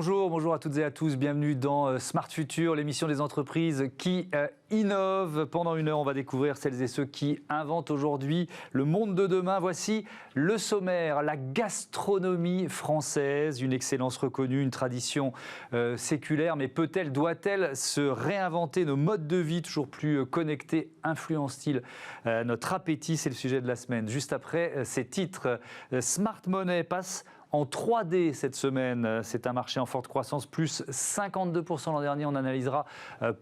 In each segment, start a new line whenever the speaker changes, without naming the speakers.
Bonjour à toutes et à tous, bienvenue dans Smart Future, l'émission des entreprises qui innovent. Pendant une heure, on va découvrir celles et ceux qui inventent aujourd'hui le monde de demain. Voici le sommaire, la gastronomie française, une excellence reconnue, une tradition séculaire, mais peut-elle, doit-elle se réinventer? Nos modes de vie toujours plus connectés influencent-ils notre appétit? C'est le sujet de la semaine. Juste après ces titres, Smart Money passe en 3D cette semaine. C'est un marché en forte croissance, plus 52% l'an dernier. On analysera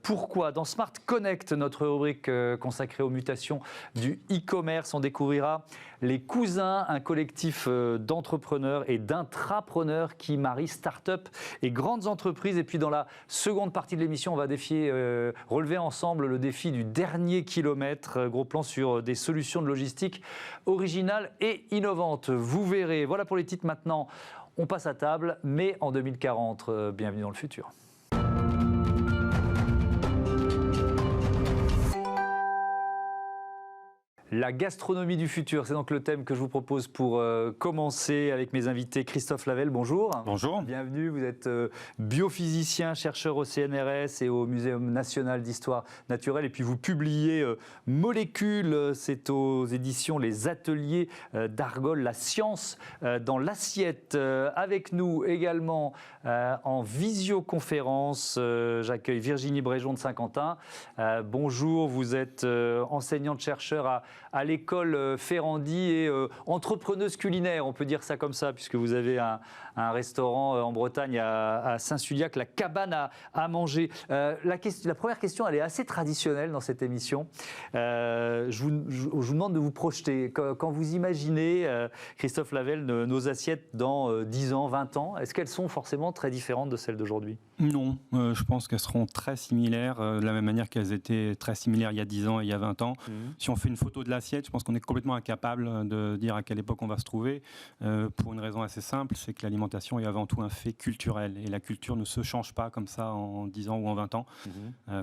pourquoi. Dans Smart Connect, notre rubrique consacrée aux mutations du e-commerce, on découvrira les Cousins, un collectif d'entrepreneurs et d'intrapreneurs qui marient start-up et grandes entreprises. Et puis dans la seconde partie de l'émission, on va relever ensemble le défi du dernier kilomètre. Gros plan sur des solutions de logistique originales et innovantes. Vous verrez. Voilà pour les titres maintenant. On passe à table, mais en 2040, bienvenue dans le futur. La gastronomie du futur, c'est donc le thème que je vous propose pour commencer avec mes invités. Christophe Lavelle, bonjour.
Bonjour.
Bienvenue, vous êtes biophysicien, chercheur au CNRS et au Muséum national d'histoire naturelle. Et puis vous publiez Molécules, c'est aux éditions Les Ateliers d'Argol, la science dans l'assiette. Avec nous également en visioconférence, j'accueille Virginie Bréjon de Saint-Quentin. Bonjour, vous êtes enseignante-chercheur à l'école Ferrandi et entrepreneuse culinaire, on peut dire ça comme ça, puisque vous avez un restaurant en Bretagne à Saint-Suliac, la cabane à manger. La première question, elle est assez traditionnelle dans cette émission. Je vous demande de vous projeter. Quand vous imaginez, Christophe Lavelle, nos assiettes dans 10 ans, 20 ans, est-ce qu'elles sont forcément très différentes de celles d'aujourd'hui?
Non, je pense qu'elles seront très similaires, de la même manière qu'elles étaient très similaires il y a 10 ans et il y a 20 ans. Si on fait une photo de l'assiette, je pense qu'on est complètement incapable de dire à quelle époque on va se trouver, pour une raison assez simple, c'est que l'alimentation est avant tout un fait culturel, et la culture ne se change pas comme ça en 10 ans ou en 20 ans.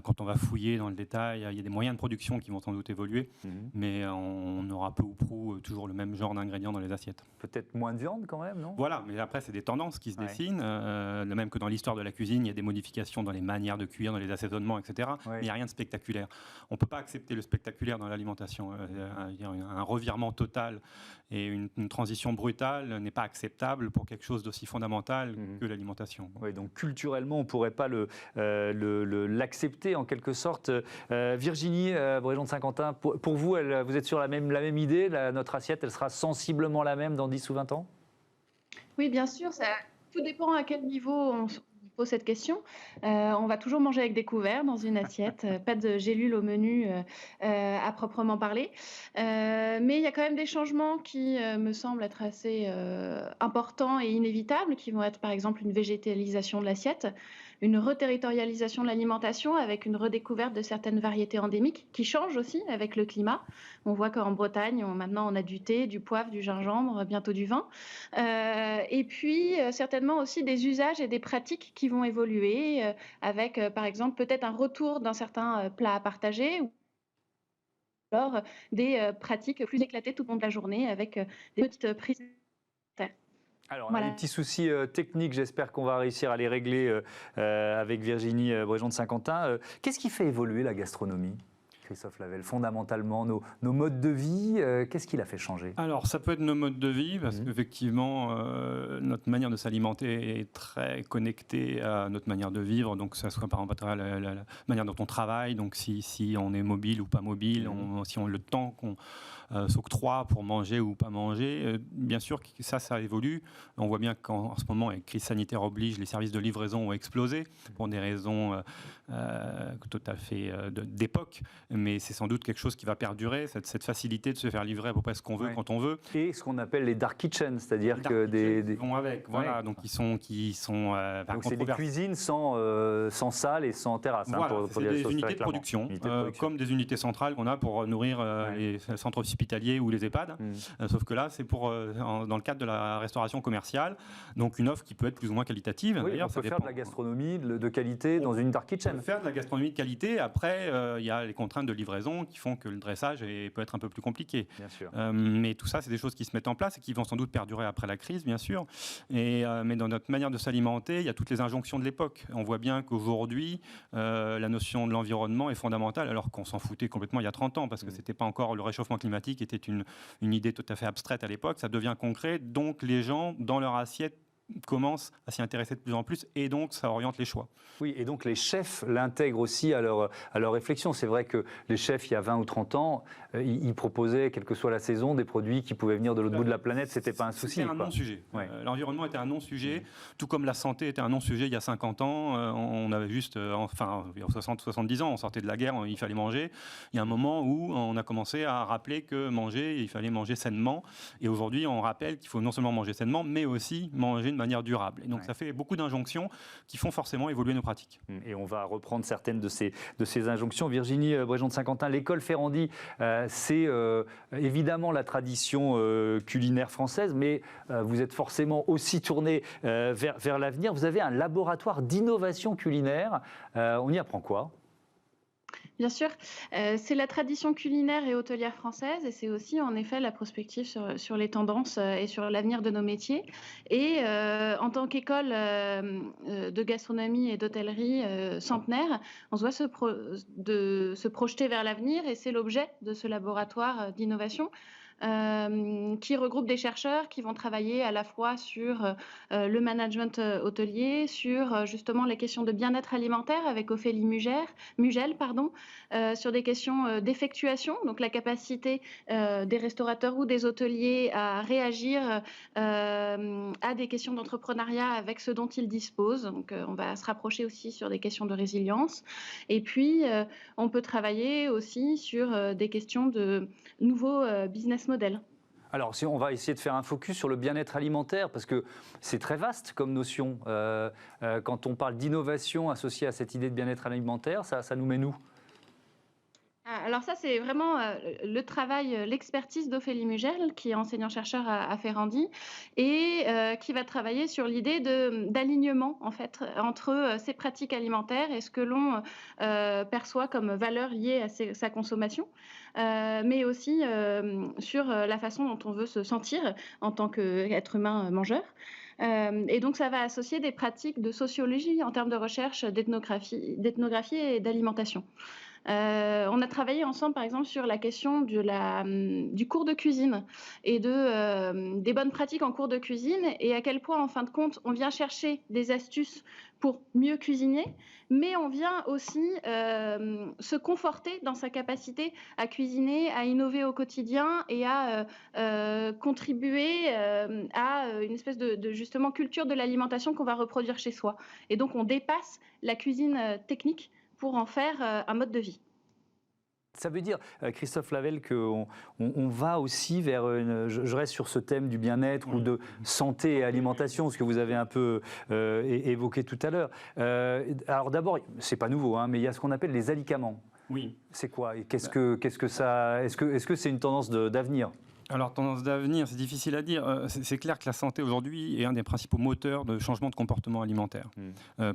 Quand on va fouiller dans le détail, il y a des moyens de production qui vont sans doute évoluer, mais on aura peu ou prou toujours le même genre d'ingrédients dans les assiettes.
Peut-être moins de viande quand même, non?
Voilà, mais après c'est des tendances qui se dessinent, de même que dans l'histoire de la cuisine, il y a des modifications dans les manières de cuire, dans les assaisonnements, etc. Mais il n'y a rien de spectaculaire. On ne peut pas accepter le spectaculaire dans l'alimentation. Un revirement total et une transition brutale n'est pas acceptable pour quelque chose d'aussi fondamental que l'alimentation.
Oui, donc culturellement, on ne pourrait pas l'accepter en quelque sorte. Virginie Bréjon de Saint-Quentin, pour vous, vous êtes sur la même idée, notre assiette, elle sera sensiblement la même dans 10 ou 20 ans?
Oui, bien sûr, tout dépend à quel niveau on pose cette question. On va toujours manger avec des couverts dans une assiette, pas de gélules au menu à proprement parler. Mais il y a quand même des changements qui me semblent être assez importants et inévitables, qui vont être par exemple une végétalisation de l'assiette, une reterritorialisation de l'alimentation avec une redécouverte de certaines variétés endémiques qui changent aussi avec le climat. On voit qu'en Bretagne, maintenant on a du thé, du poivre, du gingembre, bientôt du vin. Et puis certainement aussi des usages et des pratiques qui vont évoluer avec par exemple peut-être un retour d'un certain plat à partager ou alors des pratiques plus éclatées tout au long de la journée avec des petites prises.
Alors, on a des petits soucis techniques, j'espère qu'on va réussir à les régler avec Virginie Bréjon de Saint-Quentin. Qu'est-ce qui fait évoluer la gastronomie, Christophe Lavelle, fondamentalement, nos modes de vie, qu'est-ce qui l'a fait changer?
Alors, ça peut être nos modes de vie, parce qu'effectivement, notre manière de s'alimenter est très connectée à notre manière de vivre. Donc, ça soit par exemple la manière dont on travaille, donc si on est mobile ou pas mobile, si on a le temps qu'on s'octroie pour manger ou pas manger. Bien sûr que ça évolue. On voit bien qu'en ce moment, avec crise sanitaire oblige, les services de livraison ont explosé pour des raisons tout à fait d'époque. Mais c'est sans doute quelque chose qui va perdurer, cette facilité de se faire livrer à peu près ce qu'on veut quand on veut.
Et ce qu'on appelle les dark kitchens, c'est-à-dire que
des vont avec, voilà, donc qui sont
donc c'est des cuisines sans salle et sans terrasse.
Voilà, c'est des unités de production, comme des unités centrales qu'on a pour nourrir les centres hospitaliers ou les EHPAD. Sauf que là, c'est dans le cadre de la restauration commerciale, donc une offre qui peut être plus ou moins qualitative.
Oui, on peut faire de la gastronomie de qualité dans une dark kitchen.
On peut faire de la gastronomie de qualité. Après, il y a les contraintes de livraison qui font que le dressage peut être un peu plus compliqué.
Bien sûr.
Mais tout ça, c'est des choses qui se mettent en place et qui vont sans doute perdurer après la crise, bien sûr. Mais dans notre manière de s'alimenter, il y a toutes les injonctions de l'époque. On voit bien qu'aujourd'hui, la notion de l'environnement est fondamentale, alors qu'on s'en foutait complètement il y a 30 ans, parce que c'était pas encore le réchauffement climatique était une idée tout à fait abstraite à l'époque. Ça devient concret, donc les gens, dans leur assiette, commencent à s'y intéresser de plus en plus et donc ça oriente les choix.
Oui, et donc les chefs l'intègrent aussi à leur réflexion. C'est vrai que les chefs, il y a 20 ou 30 ans, ils proposaient, quelle que soit la saison, des produits qui pouvaient venir de l'autre bout de la planète. C'était pas un souci.
C'était un non-sujet.
Ouais.
L'environnement était un non-sujet, tout comme la santé était un non-sujet il y a 50 ans. On avait juste, il y a 60-70 ans, on sortait de la guerre, il fallait manger. Il y a un moment où on a commencé à rappeler que il fallait manger sainement. Et aujourd'hui, on rappelle qu'il faut non seulement manger sainement, mais aussi manger de manière durable. Et donc, ça fait beaucoup d'injonctions qui font forcément évoluer nos pratiques.
Et on va reprendre certaines de ces injonctions. Virginie Bréjon de Saint-Quentin, l'école Ferrandi, c'est évidemment la tradition culinaire française, mais vous êtes forcément aussi tourné vers l'avenir. Vous avez un laboratoire d'innovation culinaire. On y apprend quoi ?
Bien sûr, c'est la tradition culinaire et hôtelière française et c'est aussi en effet la prospective sur les tendances et sur l'avenir de nos métiers. Et en tant qu'école de gastronomie et d'hôtellerie centenaire, on se doit se projeter vers l'avenir et c'est l'objet de ce laboratoire d'innovation. Qui regroupe des chercheurs qui vont travailler à la fois sur le management hôtelier, sur justement les questions de bien-être alimentaire avec Ophélie Mugel, sur des questions d'effectuation, donc la capacité des restaurateurs ou des hôteliers à réagir à des questions d'entrepreneuriat avec ce dont ils disposent. Donc on va se rapprocher aussi sur des questions de résilience. Et puis on peut travailler aussi sur des questions de nouveaux business modèle.
Alors, si on va essayer de faire un focus sur le bien-être alimentaire, parce que c'est très vaste comme notion. Quand on parle d'innovation associée à cette idée de bien-être alimentaire, ça nous mène où ?
Alors ça, c'est vraiment le travail, l'expertise d'Ophélie Mugel, qui est enseignant-chercheur à Ferrandi, et qui va travailler sur l'idée d'alignement, en fait, entre ces pratiques alimentaires et ce que l'on perçoit comme valeur liée à sa consommation, mais aussi sur la façon dont on veut se sentir en tant qu'être humain mangeur. Et donc, ça va associer des pratiques de sociologie en termes de recherche, d'ethnographie et d'alimentation. On a travaillé ensemble, par exemple, sur la question du cours de cuisine et des bonnes pratiques en cours de cuisine et à quel point, en fin de compte, on vient chercher des astuces pour mieux cuisiner, mais on vient aussi se conforter dans sa capacité à cuisiner, à innover au quotidien et à contribuer à une espèce de justement culture de l'alimentation qu'on va reproduire chez soi. Et donc, on dépasse la cuisine technique pour en faire un mode de vie.
Ça veut dire, Christophe Lavelle, qu'on va aussi vers je reste sur ce thème du bien-être ou de santé et alimentation, ce que vous avez un peu évoqué tout à l'heure. Alors d'abord, c'est pas nouveau, mais il y a ce qu'on appelle les alicaments.
Oui.
C'est quoi ? Qu'est-ce que ça ? Est-ce que c'est une tendance d'avenir ?
Alors, tendance d'avenir, c'est difficile à dire. C'est clair que la santé aujourd'hui est un des principaux moteurs de changement de comportement alimentaire.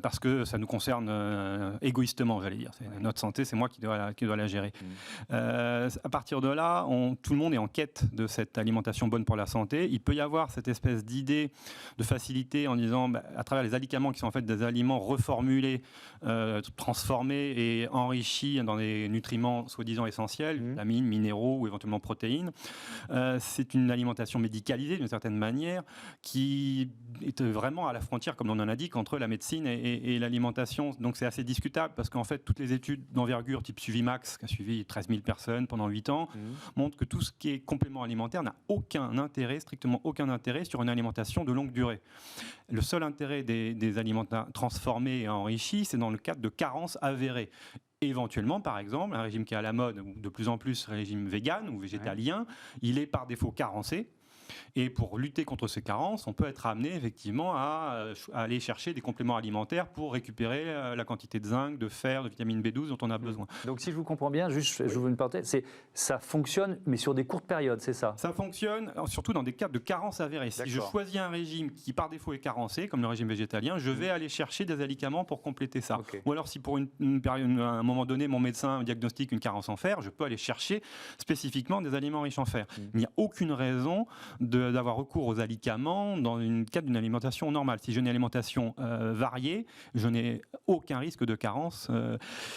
Parce que ça nous concerne égoïstement, j'allais dire. Notre santé, c'est moi qui dois la gérer. À partir de là, tout le monde est en quête de cette alimentation bonne pour la santé. Il peut y avoir cette espèce d'idée de facilité en disant, à travers les alicaments qui sont en fait des aliments reformulés, transformés et enrichis dans des nutriments soi-disant essentiels, vitamines, minéraux ou éventuellement protéines. C'est une alimentation médicalisée d'une certaine manière qui est vraiment à la frontière, comme on en a dit, entre la médecine et l'alimentation. Donc c'est assez discutable parce qu'en fait toutes les études d'envergure type Suvimax, qui a suivi 13 000 personnes pendant 8 ans, montrent que tout ce qui est complément alimentaire n'a aucun intérêt, strictement aucun intérêt sur une alimentation de longue durée. Le seul intérêt des aliments transformés et enrichis, c'est dans le cadre de carences avérées. Éventuellement, par exemple, un régime qui est à la mode, ou de plus en plus régime vegan ou végétalien, il est par défaut carencé. Et pour lutter contre ces carences, on peut être amené effectivement à aller chercher des compléments alimentaires pour récupérer la quantité de zinc, de fer, de vitamine B12 dont on a besoin.
Donc si je vous comprends bien, juste je vous une parenthèse, ça fonctionne mais sur des courtes périodes, c'est ça?
Ça fonctionne surtout dans des cas de carence avérée. Si je choisis un régime qui par défaut est carencé, comme le régime végétalien, je vais aller chercher des alicaments pour compléter ça. Ou alors si pour une période, à un moment donné, mon médecin diagnostique une carence en fer, je peux aller chercher spécifiquement des aliments riches en fer. Il n'y a aucune raison d'avoir recours aux alicaments dans le cadre d'une alimentation normale. Si j'ai une alimentation variée, je n'ai aucun risque de carence.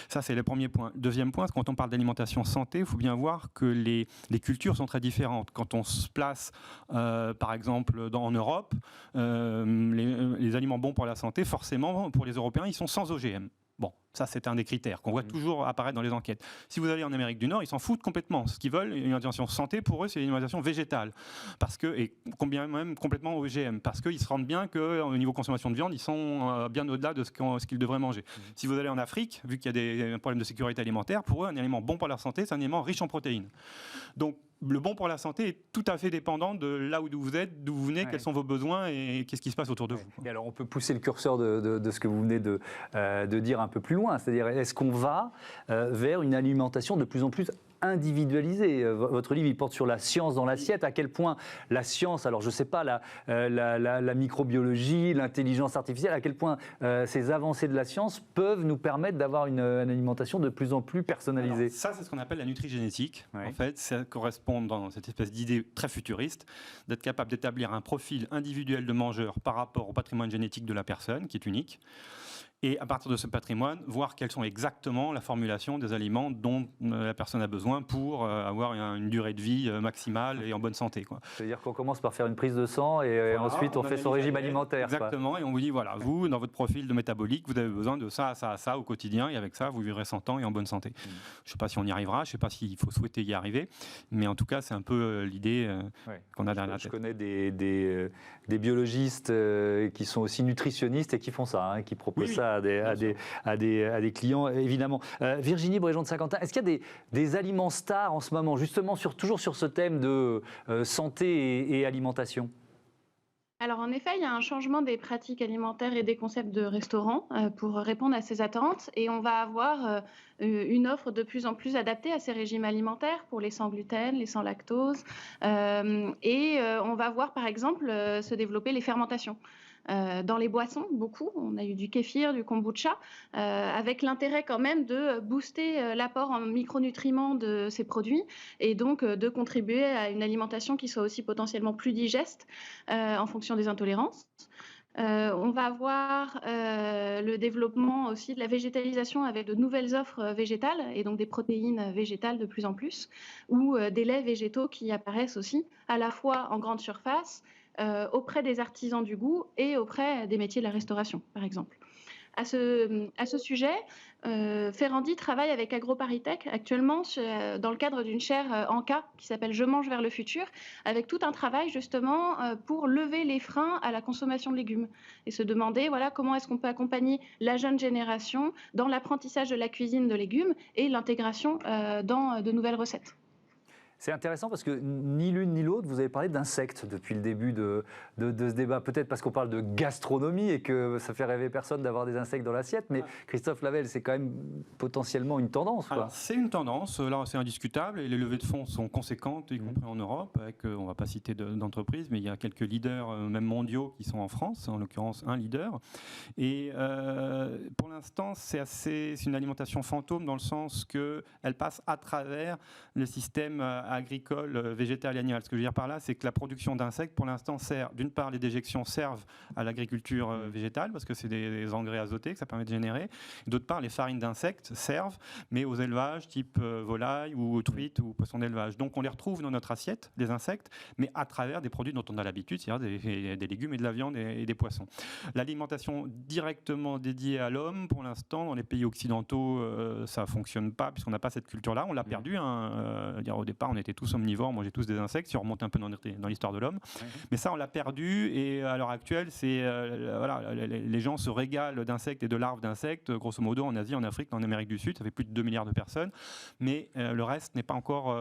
Ça, c'est le premier point. Deuxième point, quand on parle d'alimentation santé, il faut bien voir que les cultures sont très différentes. Quand on se place, par exemple, en Europe, les aliments bons pour la santé, forcément, pour les Européens, ils sont sans OGM. Bon, ça c'est un des critères qu'on voit toujours apparaître dans les enquêtes. Si vous allez en Amérique du Nord, ils s'en foutent complètement. Ce qu'ils veulent, une alimentation santé, pour eux, c'est une alimentation végétale. Et combien même complètement OGM. Parce qu'ils se rendent bien qu'au niveau consommation de viande, ils sont bien au-delà de ce qu'ils devraient manger. Si vous allez en Afrique, vu qu'il y a des problèmes de sécurité alimentaire, pour eux, un aliment bon pour leur santé, c'est un aliment riche en protéines. Donc, le bon pour la santé est tout à fait dépendant de là où vous êtes, d'où vous venez, quels sont vos besoins et qu'est-ce qui se passe autour de vous.
Et alors on peut pousser le curseur de ce que vous venez de dire un peu plus loin, c'est-à-dire est-ce qu'on va vers une alimentation de plus en plus individualisée? Votre livre il porte sur la science dans l'assiette, à quel point la science, alors je ne sais pas, la microbiologie, l'intelligence artificielle, à quel point ces avancées de la science peuvent nous permettre d'avoir une alimentation de plus en plus personnalisée.
Alors, ça c'est ce qu'on appelle la nutrigénétique. En fait, ça correspond dans cette espèce d'idée très futuriste d'être capable d'établir un profil individuel de mangeur par rapport au patrimoine génétique de la personne, qui est unique. Et à partir de ce patrimoine, voir quelles sont exactement la formulation des aliments dont la personne a besoin pour avoir une durée de vie maximale et en bonne santé.
C'est-à-dire qu'on commence par faire une prise de sang et ensuite on fait son régime alimentaire.
Exactement, et on vous dit, voilà, vous, dans votre profil de métabolique, vous avez besoin de ça, ça, ça au quotidien, et avec ça, vous vivrez 100 ans et en bonne santé. Je ne sais pas si on y arrivera, je ne sais pas s'il faut souhaiter y arriver, mais en tout cas, c'est un peu l'idée qu'on a derrière la tête.
Je connais des biologistes qui sont aussi nutritionnistes et qui font ça, qui proposent ça à des clients, évidemment. Virginie Bréjon de Saint-Quentin, est-ce qu'il y a des aliments stars en ce moment, justement, toujours sur ce thème de santé et alimentation?
Alors en effet, il y a un changement des pratiques alimentaires et des concepts de restaurants pour répondre à ces attentes et on va avoir une offre de plus en plus adaptée à ces régimes alimentaires pour les sans gluten, les sans lactose et on va voir par exemple se développer les fermentations. Dans les boissons, beaucoup. On a eu du kéfir, du kombucha, avec l'intérêt quand même de booster l'apport en micronutriments de ces produits et donc de contribuer à une alimentation qui soit aussi potentiellement plus digeste en fonction des intolérances. On va avoir le développement aussi de la végétalisation avec de nouvelles offres végétales et donc des protéines végétales de plus en plus ou des laits végétaux qui apparaissent aussi à la fois en grande surface, auprès des artisans du goût et auprès des métiers de la restauration, par exemple. À ce sujet, Ferrandi travaille avec AgroParisTech actuellement dans le cadre d'une chaire ANCA qui s'appelle « Je mange vers le futur », avec tout un travail justement pour lever les freins à la consommation de légumes et se demander comment est-ce qu'on peut accompagner la jeune génération dans l'apprentissage de la cuisine de légumes et l'intégration dans de nouvelles recettes.
C'est intéressant parce que ni l'une ni l'autre, vous avez parlé d'insectes depuis le début de ce débat. Peut-être parce qu'on parle de gastronomie et que ça fait rêver personne d'avoir des insectes dans l'assiette, mais Christophe Lavelle, c'est quand même potentiellement une tendance.
Alors, c'est une tendance, là c'est indiscutable, et les levées de fonds sont conséquentes, y compris en Europe, avec, on ne va pas citer d'entreprises, mais il y a quelques leaders, même mondiaux, qui sont en France, en l'occurrence un leader. Et pour l'instant, c'est une alimentation fantôme dans le sens qu'elle passe à travers le système agricole, végétal et animal. Ce que je veux dire par là, c'est que la production d'insectes, pour l'instant, sert, d'une part, les déjections servent à l'agriculture végétale, parce que c'est des engrais azotés que ça permet de générer. D'autre part, les farines d'insectes servent, mais aux élevages type volaille ou truite ou poisson d'élevage. Donc on les retrouve dans notre assiette, les insectes, mais à travers des produits dont on a l'habitude, c'est-à-dire des légumes et de la viande et des poissons. L'alimentation directement dédiée à l'homme, pour l'instant, dans les pays occidentaux, ça ne fonctionne pas, puisqu'on n'a pas cette culture-là. On l'a perdu. Au départ, on était tous omnivores, on mangeait tous des insectes, si on remonte un peu dans l'histoire de l'homme. Mais ça, on l'a perdu, et à l'heure actuelle, les gens se régalent d'insectes et de larves d'insectes, grosso modo en Asie, en Afrique, en Amérique du Sud, ça fait plus de 2 milliards de personnes, mais le reste n'est pas encore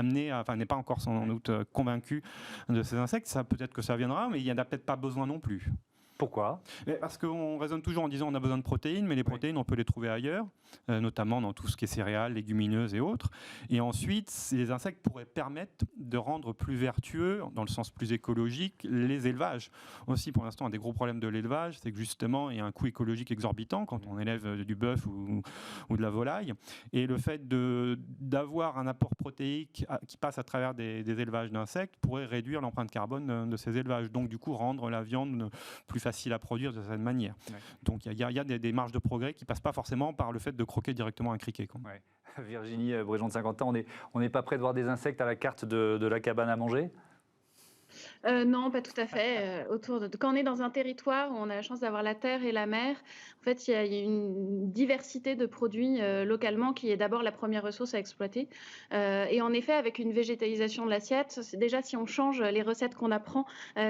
n'est pas encore sans doute convaincu de ces insectes. Ça, peut-être que ça viendra, mais il n'y en a peut-être pas besoin non plus.
Pourquoi ?
Parce qu'on raisonne toujours en disant on a besoin de protéines, mais les protéines, on peut les trouver ailleurs, notamment dans tout ce qui est céréales, légumineuses et autres. Et ensuite, les insectes pourraient permettre de rendre plus vertueux, dans le sens plus écologique, les élevages. Aussi, pour l'instant, un des gros problèmes de l'élevage, c'est que justement, il y a un coût écologique exorbitant quand on élève du bœuf ou de la volaille. Et le fait d'avoir un apport protéique qui passe à travers des élevages d'insectes pourrait réduire l'empreinte carbone de ces élevages. Donc, du coup, rendre la viande plus facile à produire de cette manière. Ouais. Donc il y a des marges de progrès qui ne passent pas forcément par le fait de croquer directement un criquet.
Ouais. Virginie Bréjon de Saint-Quentin, on n'est pas prêt de voir des insectes à la carte de la cabane à manger ?
Non, pas tout à fait. Quand on est dans un territoire où on a la chance d'avoir la terre et la mer, en fait, il y a une diversité de produits localement qui est d'abord la première ressource à exploiter. Et en effet, avec une végétalisation de l'assiette, c'est déjà si on change les recettes qu'on apprend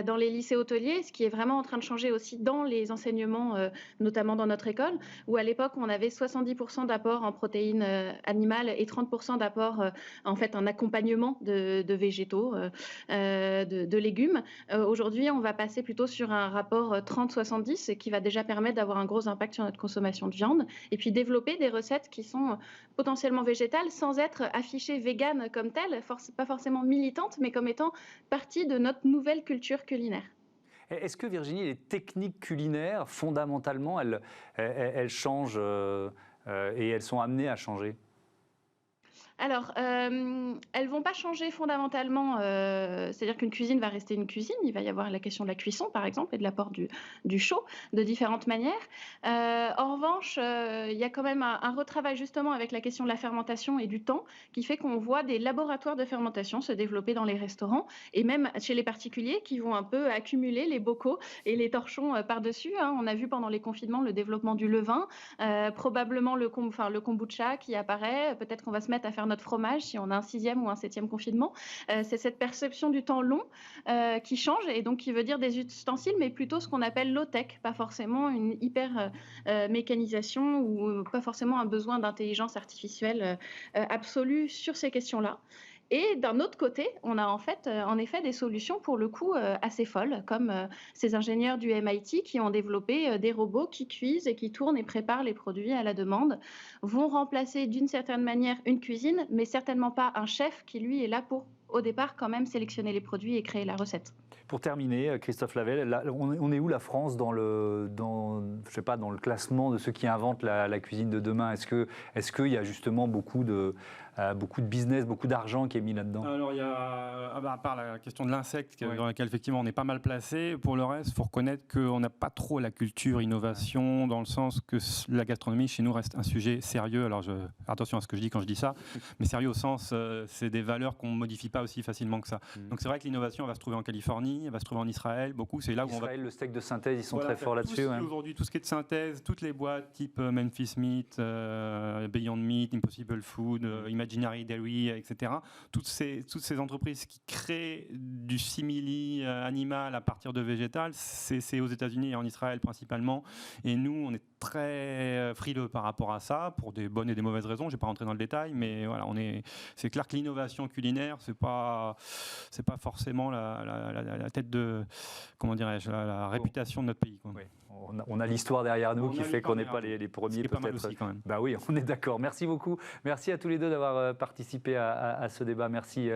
dans les lycées hôteliers, ce qui est vraiment en train de changer aussi dans les enseignements, notamment dans notre école, où à l'époque, on avait 70% d'apport en protéines animales et 30% d'apport en fait en accompagnement de végétaux, de légumes. Aujourd'hui, on va passer plutôt sur un rapport 30-70 qui va déjà permettre d'avoir un gros impact sur notre consommation de viande et puis développer des recettes qui sont potentiellement végétales sans être affichées véganes comme telles, pas forcément militantes, mais comme étant partie de notre nouvelle culture culinaire.
Est-ce que Virginie, les techniques culinaires, fondamentalement, elles changent et elles sont amenées à changer ?
Alors, elles ne vont pas changer fondamentalement, c'est-à-dire qu'une cuisine va rester une cuisine. Il va y avoir la question de la cuisson, par exemple, et de l'apport du chaud de différentes manières. En revanche, il y a quand même un retravail justement avec la question de la fermentation et du temps qui fait qu'on voit des laboratoires de fermentation se développer dans les restaurants et même chez les particuliers qui vont un peu accumuler les bocaux et les torchons par-dessus. On a vu pendant les confinements le développement du levain, probablement le kombucha qui apparaît. Peut-être qu'on va se mettre à faire notre fromage si on a un 6e ou un 7e confinement. C'est cette perception du temps long qui change et donc qui veut dire des ustensiles, mais plutôt ce qu'on appelle low-tech, pas forcément une hyper mécanisation ou pas forcément un besoin d'intelligence artificielle absolue sur ces questions-là. Et d'un autre côté, on a en effet des solutions pour le coup assez folles, comme ces ingénieurs du MIT qui ont développé des robots qui cuisent et qui tournent et préparent les produits à la demande, vont remplacer d'une certaine manière une cuisine, mais certainement pas un chef qui lui est là pour, au départ, quand même sélectionner les produits et créer la recette.
Pour terminer, Christophe Lavelle, là, on est où la France dans le classement de ceux qui inventent la cuisine de demain ? Est-ce qu'il y a justement beaucoup de business, beaucoup d'argent qui est mis là-dedans ?
Alors, il y a, à part la question de l'insecte, dans laquelle effectivement on est pas mal placé, pour le reste, il faut reconnaître qu'on n'a pas trop la culture innovation, dans le sens que la gastronomie chez nous reste un sujet sérieux. Alors, attention à ce que je dis quand je dis ça, mais sérieux au sens, c'est des valeurs qu'on ne modifie pas aussi facilement que ça. Donc, c'est vrai que l'innovation va se trouver en Californie, elle va se trouver en Israël, beaucoup. C'est là où
Israël, le steak de synthèse, ils sont très forts là-dessus.
Aujourd'hui, tout ce qui est de synthèse, toutes les boîtes type Memphis Meat, Beyond Meat, Impossible Food, Imaginary Dairy, etc. Toutes ces entreprises qui créent du simili animal à partir de végétal, c'est aux États-Unis et en Israël principalement. Et nous, on est très frileux par rapport à ça, pour des bonnes et des mauvaises raisons. Je ne vais pas rentrer dans le détail, mais voilà, c'est clair que l'innovation culinaire, c'est pas forcément la tête de, comment dirais-je, la réputation de notre pays, quoi.
Oui. On a l'histoire derrière nous qui fait qu'on n'est pas les premiers,
peut-être. Pas mal aussi, quand même.
Bah oui, on est d'accord. Merci beaucoup. Merci à tous les deux d'avoir participé à ce débat. Merci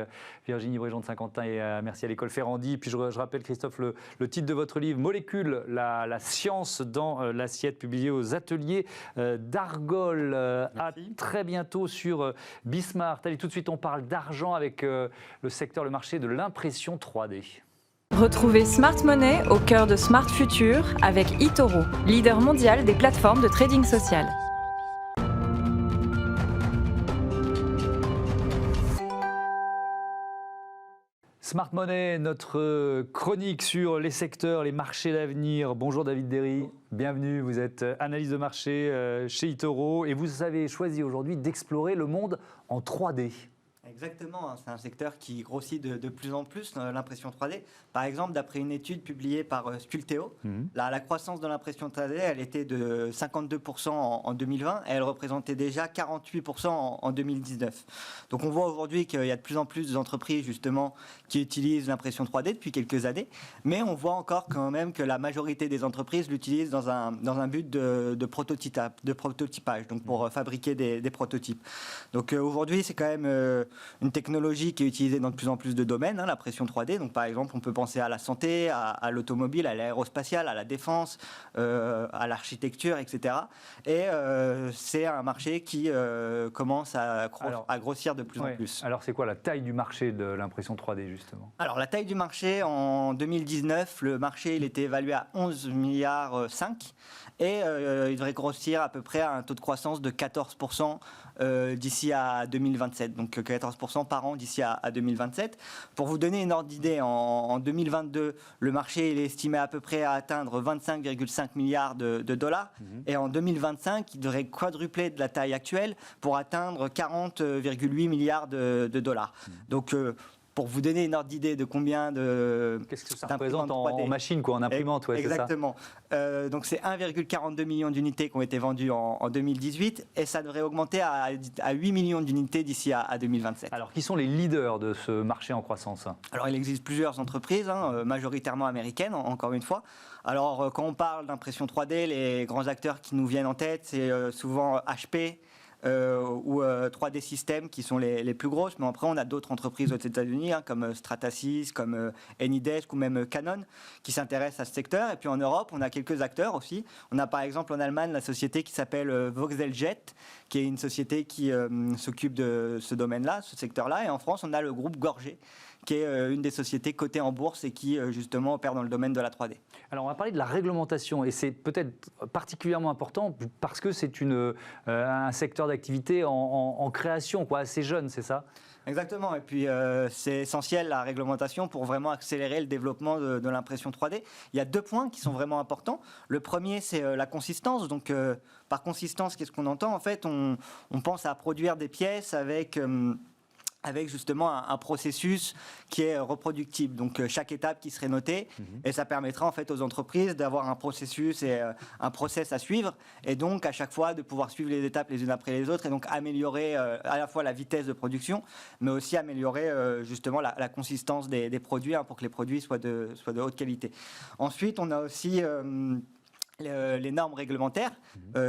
Virginie Bréjon de Saint-Quentin et merci à l'école Ferrandi. Puis je rappelle, Christophe, le titre de votre livre, Molécules, la science dans l'assiette, publié aux ateliers d'Argol. À très bientôt sur Bismart. Allez, tout de suite, on parle d'argent avec le marché de l'impression 3D.
Retrouvez Smart Money au cœur de Smart Future avec eToro, leader mondial des plateformes de trading social.
Smart Money, notre chronique sur les secteurs, les marchés d'avenir. Bonjour David Derry, bienvenue. Vous êtes analyste de marché chez eToro et vous avez choisi aujourd'hui d'explorer le monde en 3D.
Exactement, c'est un secteur qui grossit de plus en plus, l'impression 3D. Par exemple, d'après une étude publiée par Sculteo, la croissance de l'impression 3D, elle était de 52% en 2020 et elle représentait déjà 48% en 2019. Donc on voit aujourd'hui qu'il y a de plus en plus d'entreprises justement qui utilisent l'impression 3D depuis quelques années, mais on voit encore quand même que la majorité des entreprises l'utilisent dans un but de prototypage, donc pour fabriquer des prototypes. Donc aujourd'hui, c'est quand même une technologie qui est utilisée dans de plus en plus de domaines, l'impression 3D. Donc, par exemple, on peut penser à la santé, à l'automobile, à l'aérospatiale, à la défense, à l'architecture, etc. Et c'est un marché qui commence à grossir de plus en plus.
Alors, c'est quoi la taille du marché de l'impression 3D, justement?
Alors, la taille du marché, en 2019, le marché il était évalué à 11,5 milliards et il devrait grossir à peu près à un taux de croissance de 14% d'ici à 2027, donc 14% par an d'ici à 2027. Pour vous donner une ordre d'idée, en 2022, le marché il est estimé à peu près à atteindre 25,5 milliards de dollars, et en 2025, il devrait quadrupler de la taille actuelle pour atteindre 40,8 milliards de dollars. Donc, pour vous donner une ordre d'idée de combien de...
Qu'est-ce que ça représente en machine, en imprimante, ouais,
exactement. Donc c'est 1,42 million d'unités qui ont été vendues en 2018 et ça devrait augmenter à 8 millions d'unités d'ici à 2027.
Alors, qui sont les leaders de ce marché en croissance?
Alors, il existe plusieurs entreprises, majoritairement américaines, encore une fois. Alors, quand on parle d'impression 3D, les grands acteurs qui nous viennent en tête, c'est souvent HP, ou 3D Systems qui sont les plus grosses, mais après on a d'autres entreprises aux États-Unis comme Stratasys, comme Anydesk ou même Canon qui s'intéressent à ce secteur. Et puis en Europe, on a quelques acteurs aussi. On a par exemple en Allemagne la société qui s'appelle Voxeljet, qui est une société qui s'occupe de ce domaine-là, ce secteur-là. Et en France, on a le groupe Gorgé, qui est une des sociétés cotées en bourse et qui justement opère dans le domaine de la 3D.
Alors on va parler de la réglementation et c'est peut-être particulièrement important parce que c'est un secteur d'activité en création, assez jeune, c'est ça?
Exactement, et puis c'est essentiel la réglementation pour vraiment accélérer le développement de l'impression 3D. Il y a 2 points qui sont vraiment importants. Le premier, c'est la consistance. Donc par consistance, qu'est-ce qu'on entend? En fait, on pense à produire des pièces avec justement un processus qui est reproductible. Donc chaque étape qui serait notée, et ça permettra en fait aux entreprises d'avoir un processus et un process à suivre, et donc à chaque fois de pouvoir suivre les étapes les unes après les autres, et donc améliorer à la fois la vitesse de production, mais aussi améliorer justement la consistance des produits, pour que les produits soient de haute qualité. Ensuite, on a aussi les normes réglementaires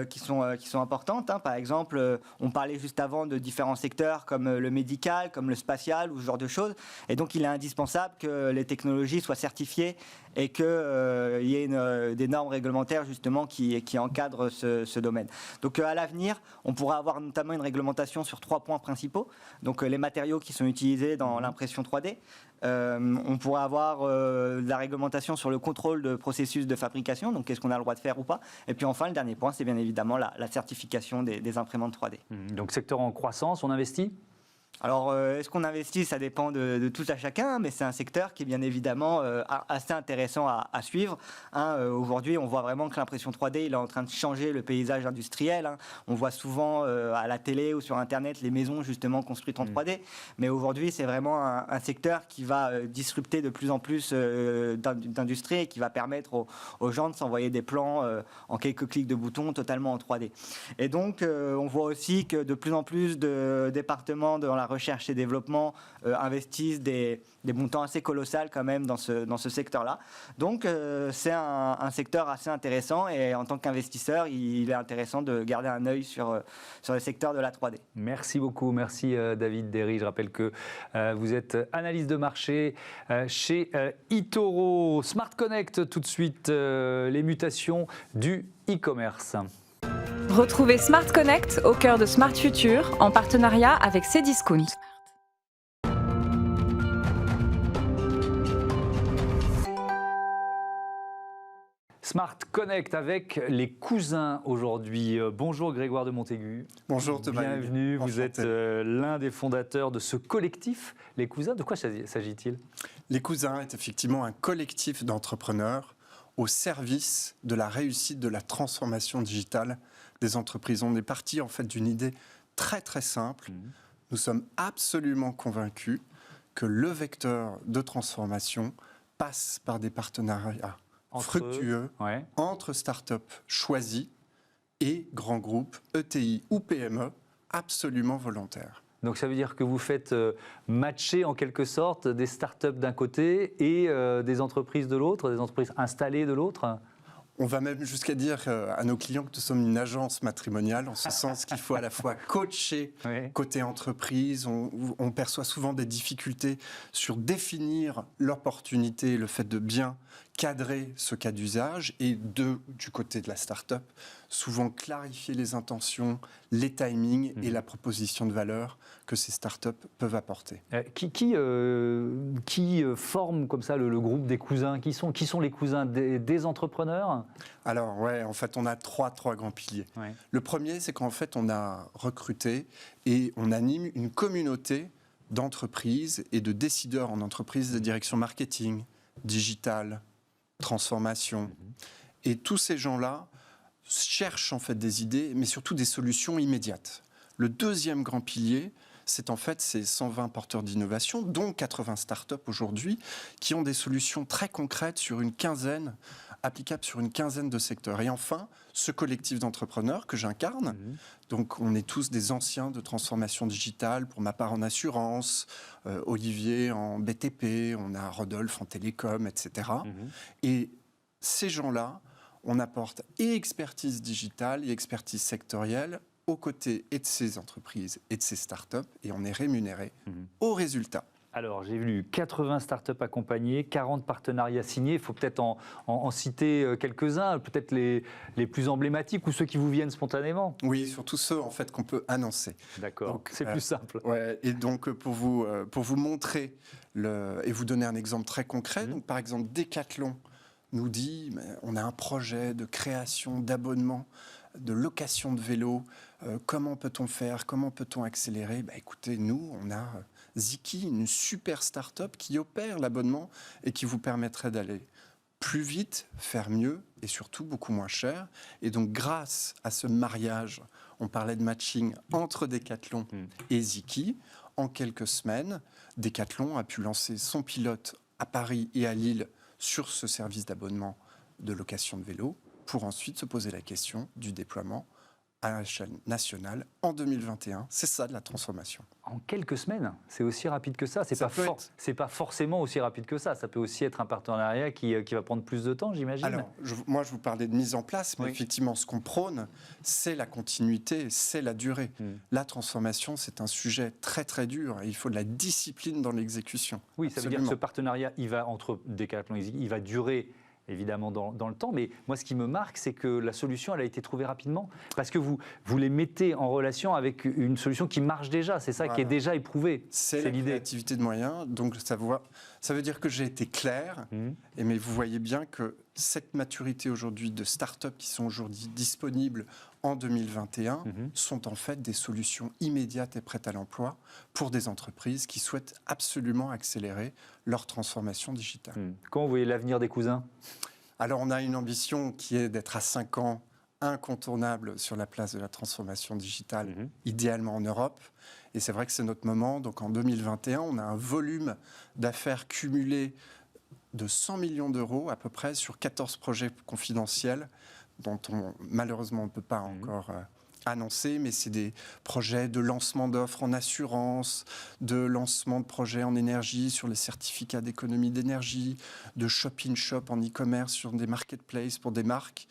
qui sont importantes. Par exemple, on parlait juste avant de différents secteurs comme le médical, comme le spatial ou ce genre de choses. Et donc, il est indispensable que les technologies soient certifiées et qu'il y ait des normes réglementaires justement qui encadrent ce domaine. Donc, à l'avenir, on pourra avoir notamment une réglementation sur 3 points principaux. Donc, les matériaux qui sont utilisés dans l'impression 3D. On pourrait avoir de la réglementation sur le contrôle de processus de fabrication, donc qu'est-ce qu'on a le droit de faire ou pas. Et puis enfin, le dernier point, c'est bien évidemment la certification des imprimantes 3D.
Donc secteur en croissance, on investit ?
Alors, est-ce qu'on investit? Ça dépend de tout à chacun, mais c'est un secteur qui est bien évidemment assez intéressant à suivre. Aujourd'hui, on voit vraiment que l'impression 3D, il est en train de changer le paysage industriel. On voit souvent à la télé ou sur Internet les maisons justement construites en 3D. Mais aujourd'hui, c'est vraiment un secteur qui va disrupter de plus en plus d'industrie et qui va permettre aux gens de s'envoyer des plans en quelques clics de boutons totalement en 3D. Et donc, on voit aussi que de plus en plus de départements dans la recherche et développement investissent des montants assez colossaux quand même dans ce secteur-là. Donc c'est un secteur assez intéressant et en tant qu'investisseur, il est intéressant de garder un œil sur le secteur de la 3D.
Merci beaucoup, merci David Derry. Je rappelle que vous êtes analyste de marché chez eToro. Smart Connect, tout de suite, les mutations du e-commerce.
Retrouvez Smart Connect au cœur de Smart Future en partenariat avec Cdiscount.
Smart Connect avec les cousins aujourd'hui. Bonjour Grégoire de Montaigu.
Bonjour Thomas.
Bienvenue, vous êtes l'un des fondateurs de ce collectif, les cousins. De quoi s'agit-il?
Les cousins est effectivement un collectif d'entrepreneurs au service de la réussite de la transformation digitale des entreprises. On est parti en fait d'une idée très très simple. nous sommes absolument convaincus que le vecteur de transformation passe par des partenariats fructueux entre start-up choisies et grands groupes, ETI ou PME, absolument volontaires.
Donc ça veut dire que vous faites matcher en quelque sorte des startups d'un côté et des entreprises de l'autre, des entreprises installées de l'autre?
On va même jusqu'à dire à nos clients que nous sommes une agence matrimoniale, en ce sens qu'il faut à la fois coacher côté entreprise. On perçoit souvent des difficultés sur définir l'opportunité, le fait de bien cadrer ce cas d'usage, et du côté de la start-up, souvent clarifier les intentions, les timings et la proposition de valeur que ces start-up peuvent apporter.
Qui forme comme ça le groupe des cousins? Qui sont les cousins des entrepreneurs?
Alors en fait, on a trois grands piliers. Le premier, c'est qu'en fait, on a recruté et on anime une communauté d'entreprises et de décideurs en entreprise de direction marketing, digital, transformation. Et tous ces gens-là cherchent en fait des idées, mais surtout des solutions immédiates. Le deuxième grand pilier, c'est en fait ces 120 porteurs d'innovation, dont 80 startups aujourd'hui, qui ont des solutions très concrètes applicables sur une quinzaine de secteurs. Et enfin, ce collectif d'entrepreneurs que j'incarne, donc on est tous des anciens de transformation digitale, pour ma part en assurance, Olivier en BTP, on a Rodolphe en télécom, etc. Et ces gens-là, on apporte et expertise digitale et expertise sectorielle aux côtés et de ces entreprises et de ces startups, et on est rémunéré au résultat.
Alors, j'ai vu 80 startups accompagnées, 40 partenariats signés. Il faut peut-être en citer quelques-uns, peut-être les plus emblématiques ou ceux qui vous viennent spontanément.
Oui, surtout ceux en fait qu'on peut annoncer.
D'accord, c'est plus simple.
Et donc, pour vous montrer et vous donner un exemple très concret, donc, par exemple, Decathlon nous dit on a un projet de création d'abonnements, de location de vélos. Comment peut-on faire? Comment peut-on accélérer? Écoutez, nous, on a Ziki, une super start-up qui opère l'abonnement et qui vous permettrait d'aller plus vite, faire mieux et surtout beaucoup moins cher. Et donc, grâce à ce mariage, on parlait de matching entre Decathlon et Ziki, en quelques semaines, Decathlon a pu lancer son pilote à Paris et à Lille sur ce service d'abonnement de location de vélo, pour ensuite se poser la question du déploiement à l'échelle nationale en 2021. C'est ça de la transformation.
En quelques semaines, c'est aussi rapide que ça. C'est pas forcément aussi rapide que ça. Ça peut aussi être un partenariat qui va prendre plus de temps, j'imagine.
Alors, moi, je vous parlais de mise en place, mais effectivement, ce qu'on prône, c'est la continuité, c'est la durée. La transformation, c'est un sujet très, très dur et il faut de la discipline dans l'exécution.
Oui, ça veut dire que ce partenariat, entre Decathlon et Ziki, il va durer évidemment dans le temps, mais moi ce qui me marque, c'est que la solution, elle a été trouvée rapidement, parce que vous les mettez en relation avec une solution qui marche déjà, c'est ça qui est déjà éprouvé.
C'est la créativité de moyens, donc ça veut dire que j'ai été clair, mais vous voyez bien que cette maturité aujourd'hui de start-up qui sont aujourd'hui disponibles en 2021 sont en fait des solutions immédiates et prêtes à l'emploi pour des entreprises qui souhaitent absolument accélérer leur transformation digitale.
Comment vous voyez l'avenir des cousins?
Alors on a une ambition qui est d'être à 5 ans incontournable sur la place de la transformation digitale, idéalement en Europe. Et c'est vrai que c'est notre moment. Donc en 2021, on a un volume d'affaires cumulé de 100 millions d'euros à peu près sur 14 projets confidentiels dont malheureusement on ne peut pas encore annoncer, mais c'est des projets de lancement d'offres en assurance, de lancement de projets en énergie sur les certificats d'économie d'énergie, de shop-in-shop en e-commerce sur des marketplaces pour des marques.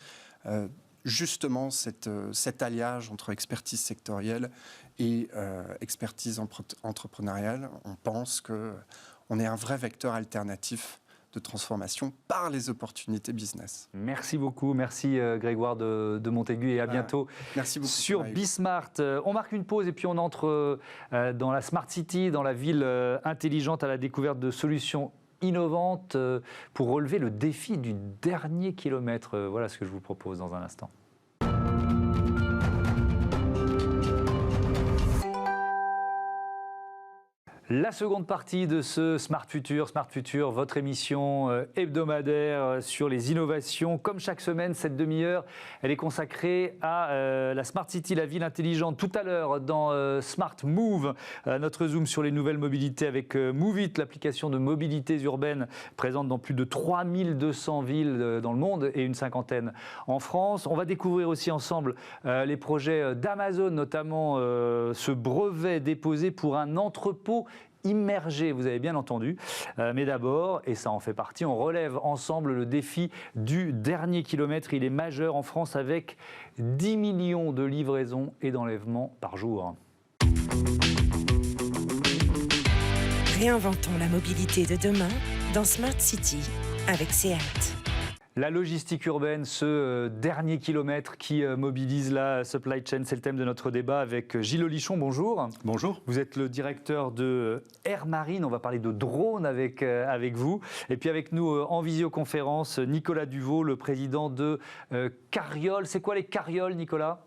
Justement, cet alliage entre expertise sectorielle et expertise entrepreneuriale, on pense qu'on est un vrai vecteur alternatif de transformation par les opportunités business.
Merci beaucoup, merci Grégoire de Montaigu et à bientôt.
Merci beaucoup.
Sur Bismart, on marque une pause et puis on entre dans la Smart City, dans la ville intelligente, à la découverte de solutions innovantes pour relever le défi du dernier kilomètre. Voilà ce que je vous propose dans un instant. La seconde partie de ce Smart Future, votre émission hebdomadaire sur les innovations. Comme chaque semaine, cette demi-heure, elle est consacrée à la Smart City, la ville intelligente. Tout à l'heure, dans Smart Move, notre zoom sur les nouvelles mobilités avec Moveit, l'application de mobilités urbaines présente dans plus de 3200 villes dans le monde et une cinquantaine en France. On va découvrir aussi ensemble les projets d'Amazon, notamment ce brevet déposé pour un entrepôt immergé, vous avez bien entendu. Mais d'abord, et ça en fait partie, on relève ensemble le défi du dernier kilomètre. Il est majeur en France avec 10 millions de livraisons et d'enlèvements par jour.
Réinventons la mobilité de demain dans Smart City avec SEAT.
La logistique urbaine, ce dernier kilomètre qui mobilise la supply chain, c'est le thème de notre débat avec Gilles Olichon. Bonjour.
Bonjour.
Vous êtes le directeur de Air Marine. On va parler de drones avec vous. Et puis avec nous en visioconférence, Nicolas Duvaux, le président de Carriole. C'est quoi les carrioles, Nicolas ?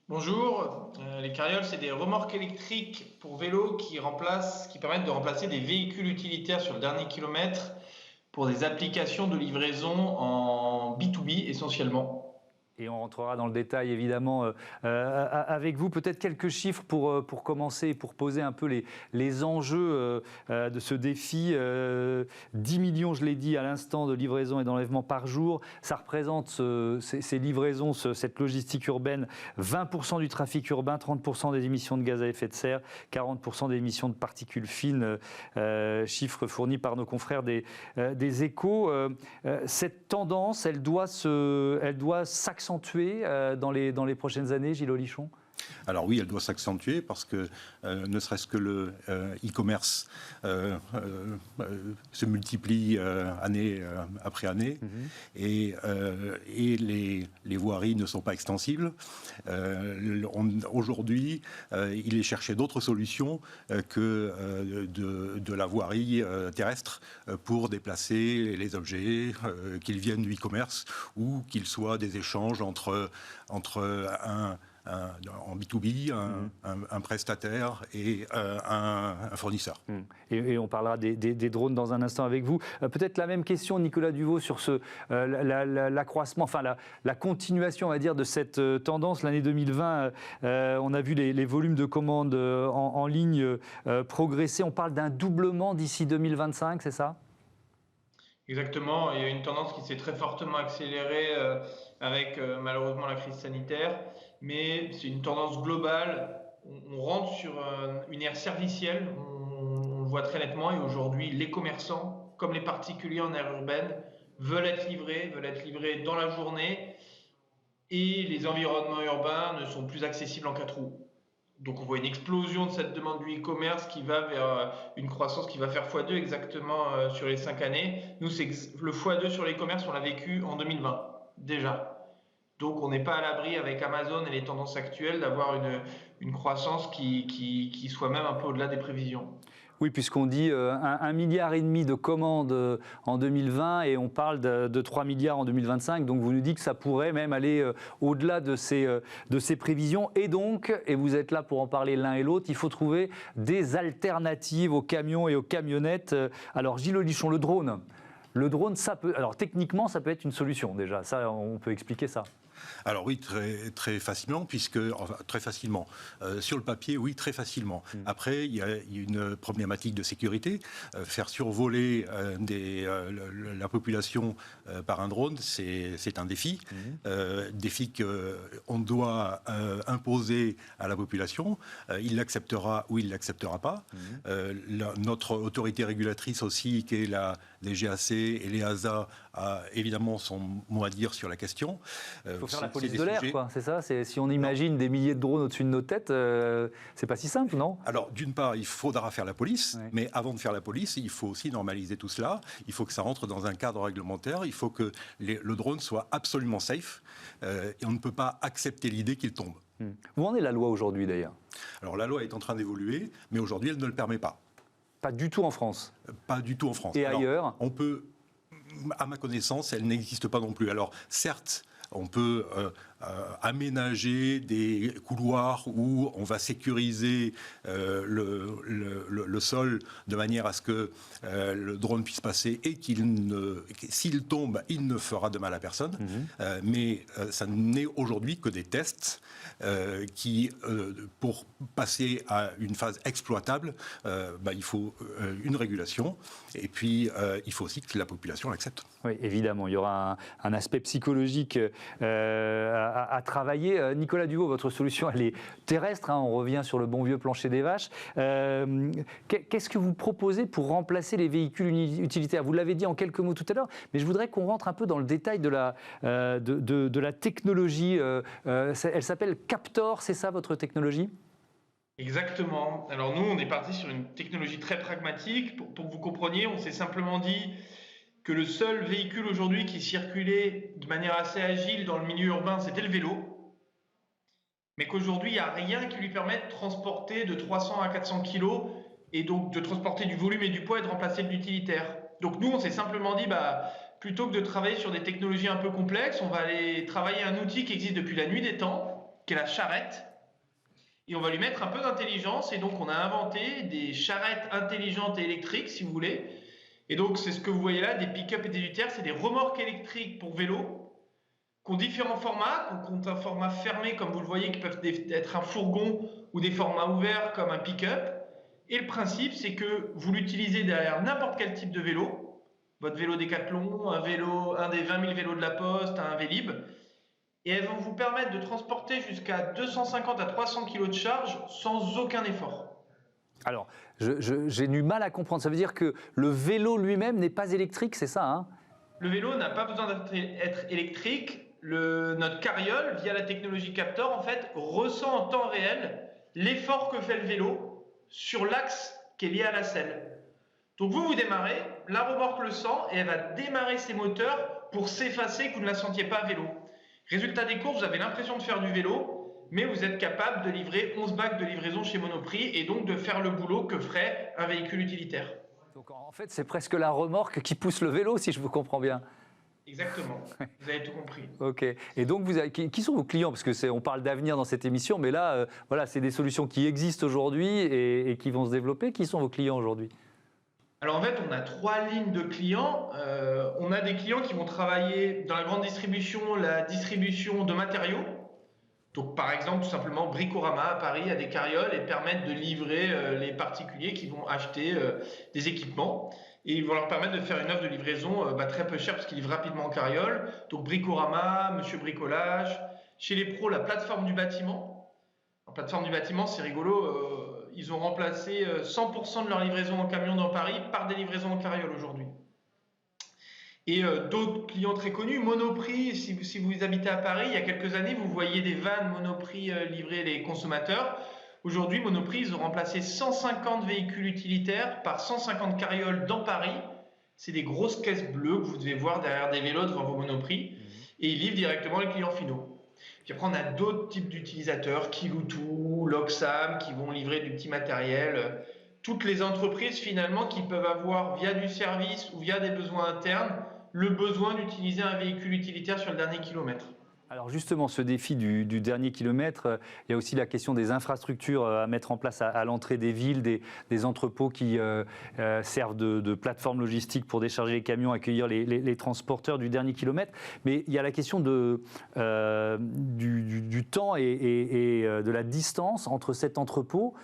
Bonjour, les carrioles, c'est des remorques électriques pour vélos qui permettent de remplacer des véhicules utilitaires sur le dernier kilomètre pour des applications de livraison en B2B essentiellement.
Et on rentrera dans le détail évidemment avec vous. Peut-être quelques chiffres pour commencer, pour poser un peu les enjeux de ce défi. 10 millions, je l'ai dit à l'instant, de livraisons et d'enlèvements par jour. Ça représente ces livraisons, cette logistique urbaine, 20% du trafic urbain, 30% des émissions de gaz à effet de serre, 40% des émissions de particules fines, chiffres fournis par nos confrères des Échos. Cette tendance, elle doit s'accentuer dans les prochaines années, Gilles Olichon ?
Alors oui, elle doit s'accentuer parce que ne serait-ce que le e-commerce se multiplie année après année et les voiries ne sont pas extensibles. Aujourd'hui, il est cherché d'autres solutions que de la voirie terrestre pour déplacer les objets, qu'ils viennent du e-commerce ou qu'ils soient des échanges entre en B2B, un prestataire et un fournisseur.
Et on parlera des drones dans un instant avec vous. Peut-être la même question, Nicolas Duvaux, sur l'accroissement, enfin la continuation, on va dire, de cette tendance. L'année 2020, on a vu les volumes de commandes en ligne progresser. On parle d'un doublement d'ici 2025, c'est ça ?
Exactement, il y a une tendance qui s'est très fortement accélérée avec malheureusement la crise sanitaire, mais c'est une tendance globale. On rentre sur une ère servicielle, on le voit très nettement, et aujourd'hui les commerçants, comme les particuliers en aire urbaine, veulent être livrés dans la journée, et les environnements urbains ne sont plus accessibles en 4 roues. Donc on voit une explosion de cette demande du e-commerce qui va vers une croissance qui va faire x2 exactement sur les 5 années. Nous, le x2 sur l'e-commerce, on l'a vécu en 2020 déjà. Donc on n'est pas à l'abri avec Amazon et les tendances actuelles d'avoir une croissance qui soit même un peu au-delà des prévisions.
Oui, puisqu'on dit 1,5 milliard de commandes en 2020 et on parle de 3 milliards en 2025. Donc vous nous dites que ça pourrait même aller au-delà de ces prévisions. Et donc, et vous êtes là pour en parler l'un et l'autre, il faut trouver des alternatives aux camions et aux camionnettes. Alors Gilles Olichon, le drone, ça peut, alors techniquement, ça peut être une solution déjà. Ça, on peut expliquer ça.
Alors oui, très facilement, très facilement. Sur le papier, oui, très facilement. Après, il y a une problématique de sécurité. Faire survoler la population par un drone, c'est un défi. Défi qu'on doit imposer à la population. Il l'acceptera ou il ne l'acceptera pas. Notre autorité régulatrice aussi, qui est la DGAC et l'EASA, a évidemment son mot à dire sur la question.
Il faut faire la police de l'air, quoi, c'est ça ? Si on imagine des milliers de drones au-dessus de nos têtes, c'est pas si simple, non ?
Alors, d'une part, il faudra faire la police, mais avant de faire la police, il faut aussi normaliser tout cela. Il faut que ça rentre dans un cadre réglementaire. Il faut que le drone soit absolument safe. Et on ne peut pas accepter l'idée qu'il tombe.
Où en est la loi aujourd'hui, d'ailleurs ?
Alors, la loi est en train d'évoluer, mais aujourd'hui, elle ne le permet pas.
Pas du tout en France ?
Pas du tout en France.
Et
alors,
ailleurs ?
On peut, à ma connaissance, elle n'existe pas non plus. Alors, certes, on peut aménager des couloirs où on va sécuriser le sol de manière à ce que le drone puisse passer et s'il tombe, il ne fera de mal à personne. Mais ça n'est aujourd'hui que des tests qui, pour passer à une phase exploitable, il faut une régulation et puis il faut aussi que la population l'accepte.
Oui, évidemment, il y aura un aspect psychologique à travailler. Nicolas Duvaux, votre solution, elle est terrestre, hein, on revient sur le bon vieux plancher des vaches. Qu'est-ce que vous proposez pour remplacer les véhicules utilitaires? Vous l'avez dit en quelques mots tout à l'heure, mais je voudrais qu'on rentre un peu dans le détail de la technologie. Elle s'appelle Captor, c'est ça votre technologie?
Exactement. Alors nous, on est parti sur une technologie très pragmatique. Pour que vous compreniez, on s'est simplement dit que le seul véhicule aujourd'hui qui circulait de manière assez agile dans le milieu urbain, c'était le vélo. Mais qu'aujourd'hui, il n'y a rien qui lui permette de transporter de 300 à 400 kilos et donc de transporter du volume et du poids et de remplacer de l'utilitaire. Donc nous, on s'est simplement dit, plutôt que de travailler sur des technologies un peu complexes, on va aller travailler un outil qui existe depuis la nuit des temps, qui est la charrette. Et on va lui mettre un peu d'intelligence. Et donc, on a inventé des charrettes intelligentes et électriques, si vous voulez. Et donc, c'est ce que vous voyez là, des pick-up et des utilitaires, c'est des remorques électriques pour vélo, qui ont différents formats, qui ont un format fermé, comme vous le voyez, qui peuvent être un fourgon, ou des formats ouverts, comme un pick-up. Et le principe, c'est que vous l'utilisez derrière n'importe quel type de vélo, votre vélo Décathlon, un des 20 000 vélos de la Poste, un Vélib, et elles vont vous permettre de transporter jusqu'à 250 à 300 kg de charge sans aucun effort.
Alors, j'ai du mal à comprendre. Ça veut dire que le vélo lui-même n'est pas électrique, c'est ça, hein?
Le vélo n'a pas besoin d'être électrique. Notre carriole, via la technologie Captor, en fait, ressent en temps réel l'effort que fait le vélo sur l'axe qui est lié à la selle. Donc vous démarrez, la remorque le sent et elle va démarrer ses moteurs pour s'effacer, que vous ne la sentiez pas à vélo. Résultat des courses, vous avez l'impression de faire du vélo, mais vous êtes capable de livrer 11 bacs de livraison chez Monoprix et donc de faire le boulot que ferait un véhicule utilitaire.
Donc en fait, c'est presque la remorque qui pousse le vélo, si je vous comprends bien.
Exactement, vous avez tout compris.
Ok. Et donc, qui sont vos clients? Parce que on parle d'avenir dans cette émission, mais là, voilà, c'est des solutions qui existent aujourd'hui et qui vont se développer. Qui sont vos clients aujourd'hui?
Alors en fait, on a 3 lignes de clients. On a des clients qui vont travailler dans la grande distribution, la distribution de matériaux. Donc par exemple, tout simplement, Bricorama à Paris a des carrioles et permettent de livrer les particuliers qui vont acheter des équipements. Et ils vont leur permettre de faire une offre de livraison très peu chère parce qu'ils livrent rapidement en carriole. Donc Bricorama, Monsieur Bricolage. Chez les pros, la plateforme du bâtiment. La plateforme du bâtiment, c'est rigolo. Ils ont remplacé 100% de leur livraison en camion dans Paris par des livraisons en carriole aujourd'hui. Et d'autres clients très connus, Monoprix, si vous habitez à Paris, il y a quelques années, vous voyez des vannes Monoprix livrer les consommateurs. Aujourd'hui, Monoprix, ils ont remplacé 150 véhicules utilitaires par 150 carrioles dans Paris. C'est des grosses caisses bleues que vous devez voir derrière des vélos devant vos Monoprix. Et ils livrent directement les clients finaux. Puis après, on a d'autres types d'utilisateurs, Kiloutou, Loxam, qui vont livrer du petit matériel. Toutes les entreprises, finalement, qui peuvent avoir, via du service ou via des besoins internes, le besoin d'utiliser un véhicule utilitaire sur le dernier kilomètre.
Alors justement, ce défi du dernier kilomètre, il y a aussi la question des infrastructures à mettre en place à l'entrée des villes, des entrepôts qui servent de plateforme logistique pour décharger les camions, accueillir les transporteurs du dernier kilomètre. Mais il y a la question du temps et de la distance entre cet entrepôt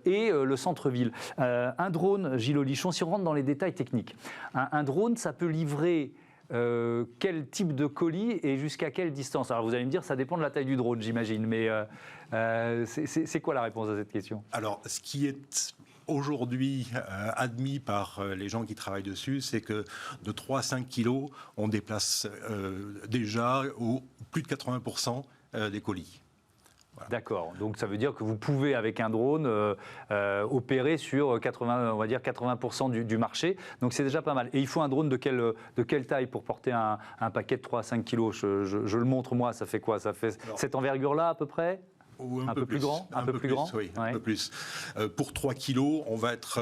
et le centre-ville. Un drone, Gilles Olichon, si on rentre dans les détails techniques, un drone, ça peut livrer quel type de colis et jusqu'à quelle distance? Alors vous allez me dire, ça dépend de la taille du drone, j'imagine, mais c'est quoi la réponse à cette question?
Alors, ce qui est aujourd'hui admis par les gens qui travaillent dessus, c'est que de 3 à 5 kilos, on déplace déjà plus de 80% des colis. Voilà.
D'accord, donc ça veut dire que vous pouvez avec un drone opérer sur 80% du marché, donc c'est déjà pas mal. Et il faut un drone de quelle taille pour porter un paquet de 3 à 5 kilos? Je le montre moi, ça fait quoi? Ça fait cette envergure-là à peu près?
Ou
un peu plus grand?
Un peu plus grand, oui, un peu plus. Pour 3 kilos, on va être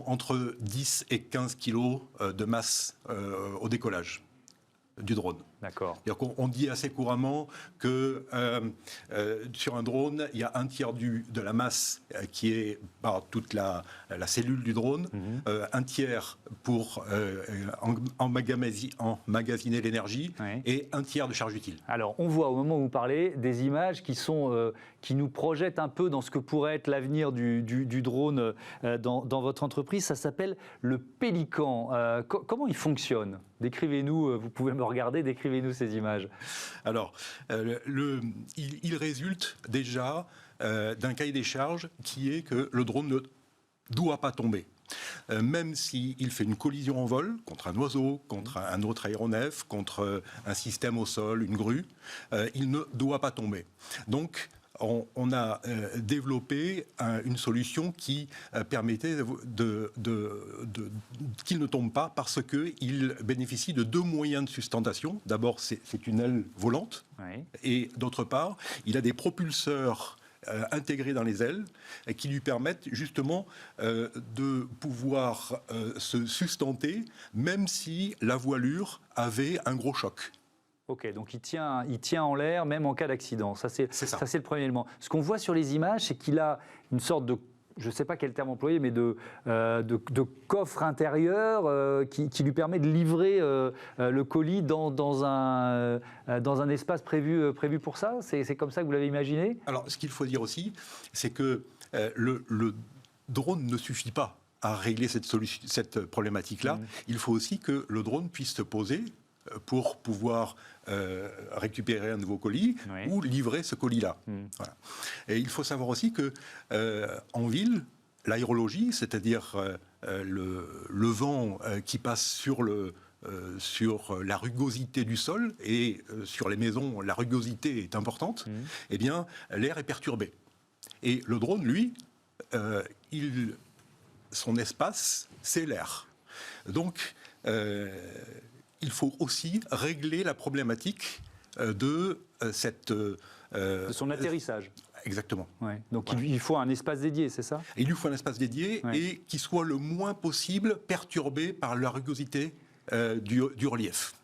entre 10 et 15 kilos de masse au décollage du drone.
D'accord.
C'est-à-dire qu'on dit assez couramment que sur un drone, il y a un tiers de la masse qui est toute la cellule du drone, un tiers pour emmagasiner l'énergie et un tiers de charge utile.
Alors, on voit au moment où vous parlez des images qui nous projettent un peu dans ce que pourrait être l'avenir du drone dans votre entreprise. Ça s'appelle le Pélican. Comment il fonctionne ? Décrivez-nous, vous pouvez me regarder, décrivez-nous ces images.
Alors, il résulte déjà d'un cahier des charges qui est que le drone ne doit pas tomber. Même s'il fait une collision en vol contre un oiseau, contre un autre aéronef, contre un système au sol, une grue, il ne doit pas tomber. Donc, on a développé une solution qui permettait qu'il ne tombe pas parce qu'il bénéficie de deux moyens de sustentation. D'abord, c'est une aile volante et d'autre part, il a des propulseurs intégrés dans les ailes et qui lui permettent justement de pouvoir se sustenter même si la voilure avait un gros choc.
Ok, donc il tient en l'air même en cas d'accident. Ça, c'est le premier élément. Ce qu'on voit sur les images, c'est qu'il a une sorte de, je ne sais pas quel terme employer, mais de coffre intérieur qui lui permet de livrer le colis dans un espace prévu pour ça. C'est comme ça que vous l'avez imaginé ?
Alors, ce qu'il faut dire aussi, c'est que le drone ne suffit pas à régler cette problématique-là. Il faut aussi que le drone puisse se poser pour pouvoir récupérer un nouveau colis ou livrer ce colis-là. Voilà. Et il faut savoir aussi que en ville, l'aérologie, c'est-à-dire le vent qui passe sur la rugosité du sol, et sur les maisons, la rugosité est importante, eh bien, l'air est perturbé. Et le drone, lui, son espace, c'est l'air. Donc, il faut aussi régler la problématique de
son atterrissage.
Exactement.
Ouais. Donc voilà. Il faut un espace dédié, c'est ça ?
Il lui faut un espace dédié et qui soit le moins possible perturbé par la rugosité du relief.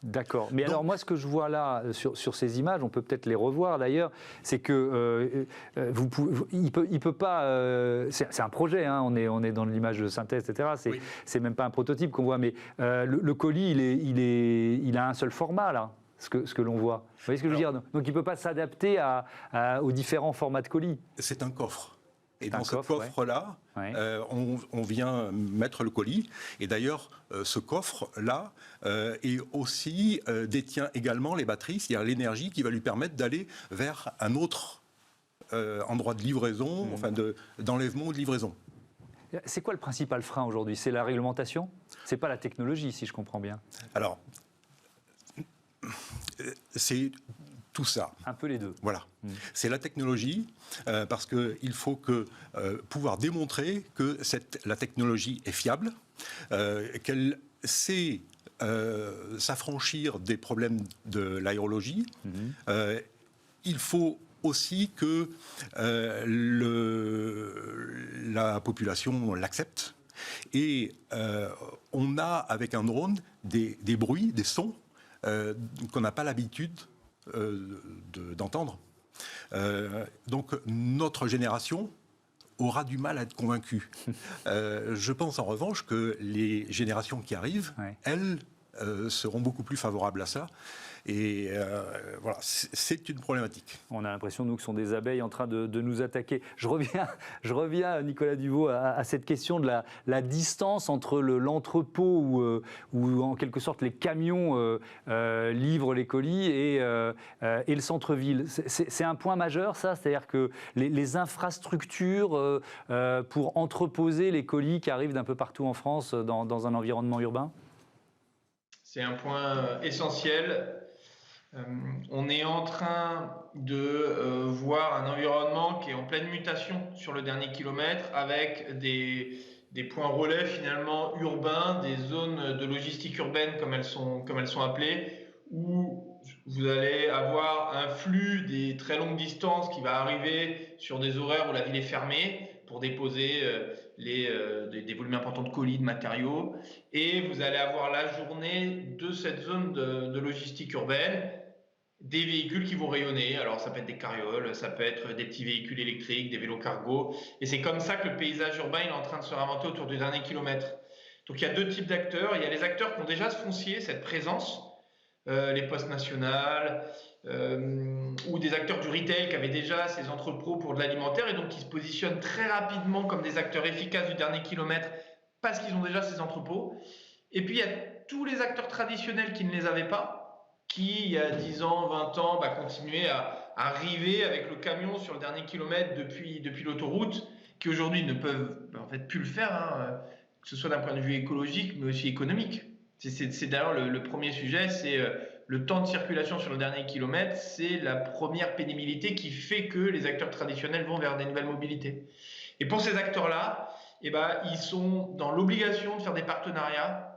D'accord. Mais donc, alors moi, ce que je vois là sur ces images, on peut peut-être les revoir d'ailleurs, c'est que il peut pas. C'est un projet. Hein, on est dans l'image de synthèse, etc. C'est même pas un prototype qu'on voit, mais le colis, il a un seul format là. Ce que l'on voit. Vous voyez ce que je veux dire ? Donc il ne peut pas s'adapter aux différents formats de colis.
C'est un coffre. Et dans ce coffre-là, on vient mettre le colis. Et d'ailleurs, ce coffre-là détient également les batteries, c'est-à-dire l'énergie qui va lui permettre d'aller vers un autre endroit de livraison, d'enlèvement ou de livraison.
C'est quoi le principal frein aujourd'hui ? C'est la réglementation ? C'est pas la technologie, si je comprends bien.
Alors, c'est tout ça.
Un peu les deux.
Voilà. C'est la technologie, parce qu'il faut pouvoir démontrer que la technologie est fiable, qu'elle sait s'affranchir des problèmes de l'aérologie. Il faut aussi que la population l'accepte. Et on a, avec un drone, des bruits, des sons qu'on n'a pas l'habitude d'entendre. Donc notre génération aura du mal à être convaincue. Je pense en revanche que les générations qui arrivent, elles, seront beaucoup plus favorables à ça. Et voilà, c'est une problématique.
On a l'impression, nous, que ce sont des abeilles en train de nous attaquer. Je reviens, Nicolas Duvaux, à cette question de la distance entre l'entrepôt où, en quelque sorte, les camions livrent les colis et le centre-ville. C'est un point majeur, ça ? C'est-à-dire que les infrastructures pour entreposer les colis qui arrivent d'un peu partout en France dans un environnement urbain ?
C'est un point essentiel. On est en train de voir un environnement qui est en pleine mutation sur le dernier kilomètre, avec des points relais finalement urbains, des zones de logistique urbaine comme elles sont appelées, où vous allez avoir un flux des très longues distances qui va arriver sur des horaires où la ville est fermée pour déposer des volumes importants de colis, de matériaux, et vous allez avoir la journée de cette zone de logistique urbaine des véhicules qui vont rayonner. Alors ça peut être des carrioles, ça peut être des petits véhicules électriques, des vélos cargo, et c'est comme ça que le paysage urbain est en train de se réinventer autour du dernier kilomètre. Donc il y a 2 types d'acteurs. Il y a les acteurs qui ont déjà ce foncier, cette présence, les postes nationales, ou des acteurs du retail qui avaient déjà ces entrepôts pour de l'alimentaire et donc qui se positionnent très rapidement comme des acteurs efficaces du dernier kilomètre parce qu'ils ont déjà ces entrepôts. Et puis il y a tous les acteurs traditionnels qui ne les avaient pas, qui il y a 10 ans, 20 ans, continuaient à arriver avec le camion sur le dernier kilomètre depuis l'autoroute, qui aujourd'hui ne peuvent en fait plus le faire, que ce soit d'un point de vue écologique mais aussi économique. C'est d'ailleurs le premier sujet, c'est le temps de circulation sur le dernier kilomètre, c'est la première pénibilité qui fait que les acteurs traditionnels vont vers des nouvelles mobilités. Et pour ces acteurs-là, ils sont dans l'obligation de faire des partenariats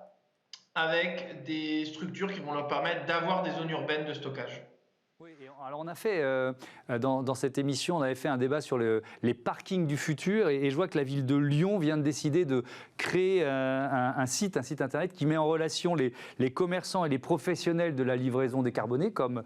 avec des structures qui vont leur permettre d'avoir des zones urbaines de stockage.
Oui, alors on a fait, dans cette émission, on avait fait un débat sur les parkings du futur et je vois que la ville de Lyon vient de décider de créer un site internet qui met en relation les commerçants et les professionnels de la livraison décarbonée, comme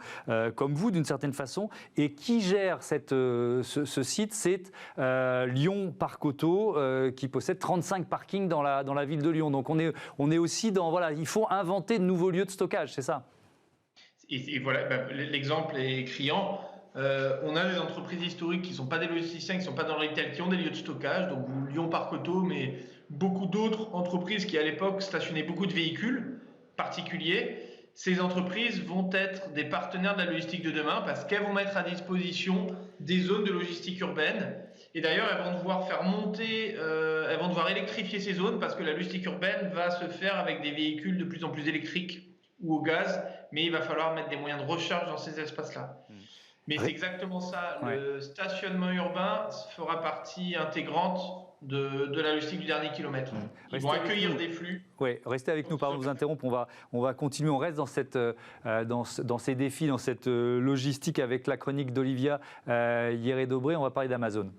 vous d'une certaine façon, et qui gère ce site, c'est Lyon Parc Auto, qui possède 35 parkings dans la ville de Lyon. Donc on est aussi dans, voilà, il faut inventer de nouveaux lieux de stockage, c'est ça?
Et voilà, l'exemple est criant. On a des entreprises historiques qui ne sont pas des logisticiens, qui ne sont pas dans le retail, qui ont des lieux de stockage, donc Lyon Parc Auto, mais beaucoup d'autres entreprises qui à l'époque stationnaient beaucoup de véhicules particuliers. Ces entreprises vont être des partenaires de la logistique de demain parce qu'elles vont mettre à disposition des zones de logistique urbaine. Et d'ailleurs, elles vont devoir faire monter, elles vont devoir électrifier ces zones parce que la logistique urbaine va se faire avec des véhicules de plus en plus électriques ou au gaz, mais il va falloir mettre des moyens de recharge dans ces espaces-là. Mais c'est exactement ça, le stationnement urbain fera partie intégrante de la logistique du dernier kilomètre. Ils vont accueillir des flux.
Oui, restez avec nous, pardon de vous interrompre, on va continuer, on reste dans ces défis, dans cette logistique avec la chronique d'Olivia Hieré-Dobré, on va parler d'Amazon.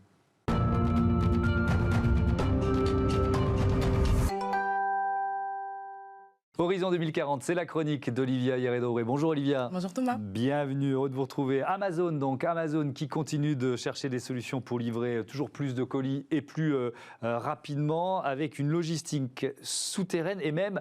Horizon 2040, c'est la chronique d'Olivia Hieré-Dobré. Bonjour Olivia.
Bonjour Thomas.
Bienvenue, heureux de vous retrouver. Amazon qui continue de chercher des solutions pour livrer toujours plus de colis et plus rapidement avec une logistique souterraine et même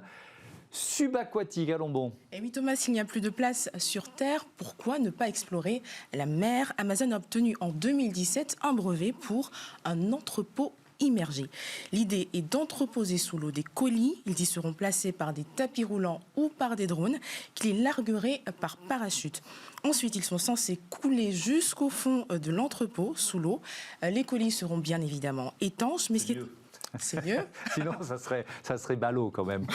subaquatique. Allons bon.
Et oui Thomas, s'il n'y a plus de place sur Terre, pourquoi ne pas explorer la mer? Amazon a obtenu en 2017 un brevet pour un entrepôt immergés. L'idée est d'entreposer sous l'eau des colis. Ils y seront placés par des tapis roulants ou par des drones qui les largueraient par parachute. Ensuite, ils sont censés couler jusqu'au fond de l'entrepôt, sous l'eau. Les colis seront bien évidemment étanches, mais c'est mieux.
Sinon, ça serait ballot quand même.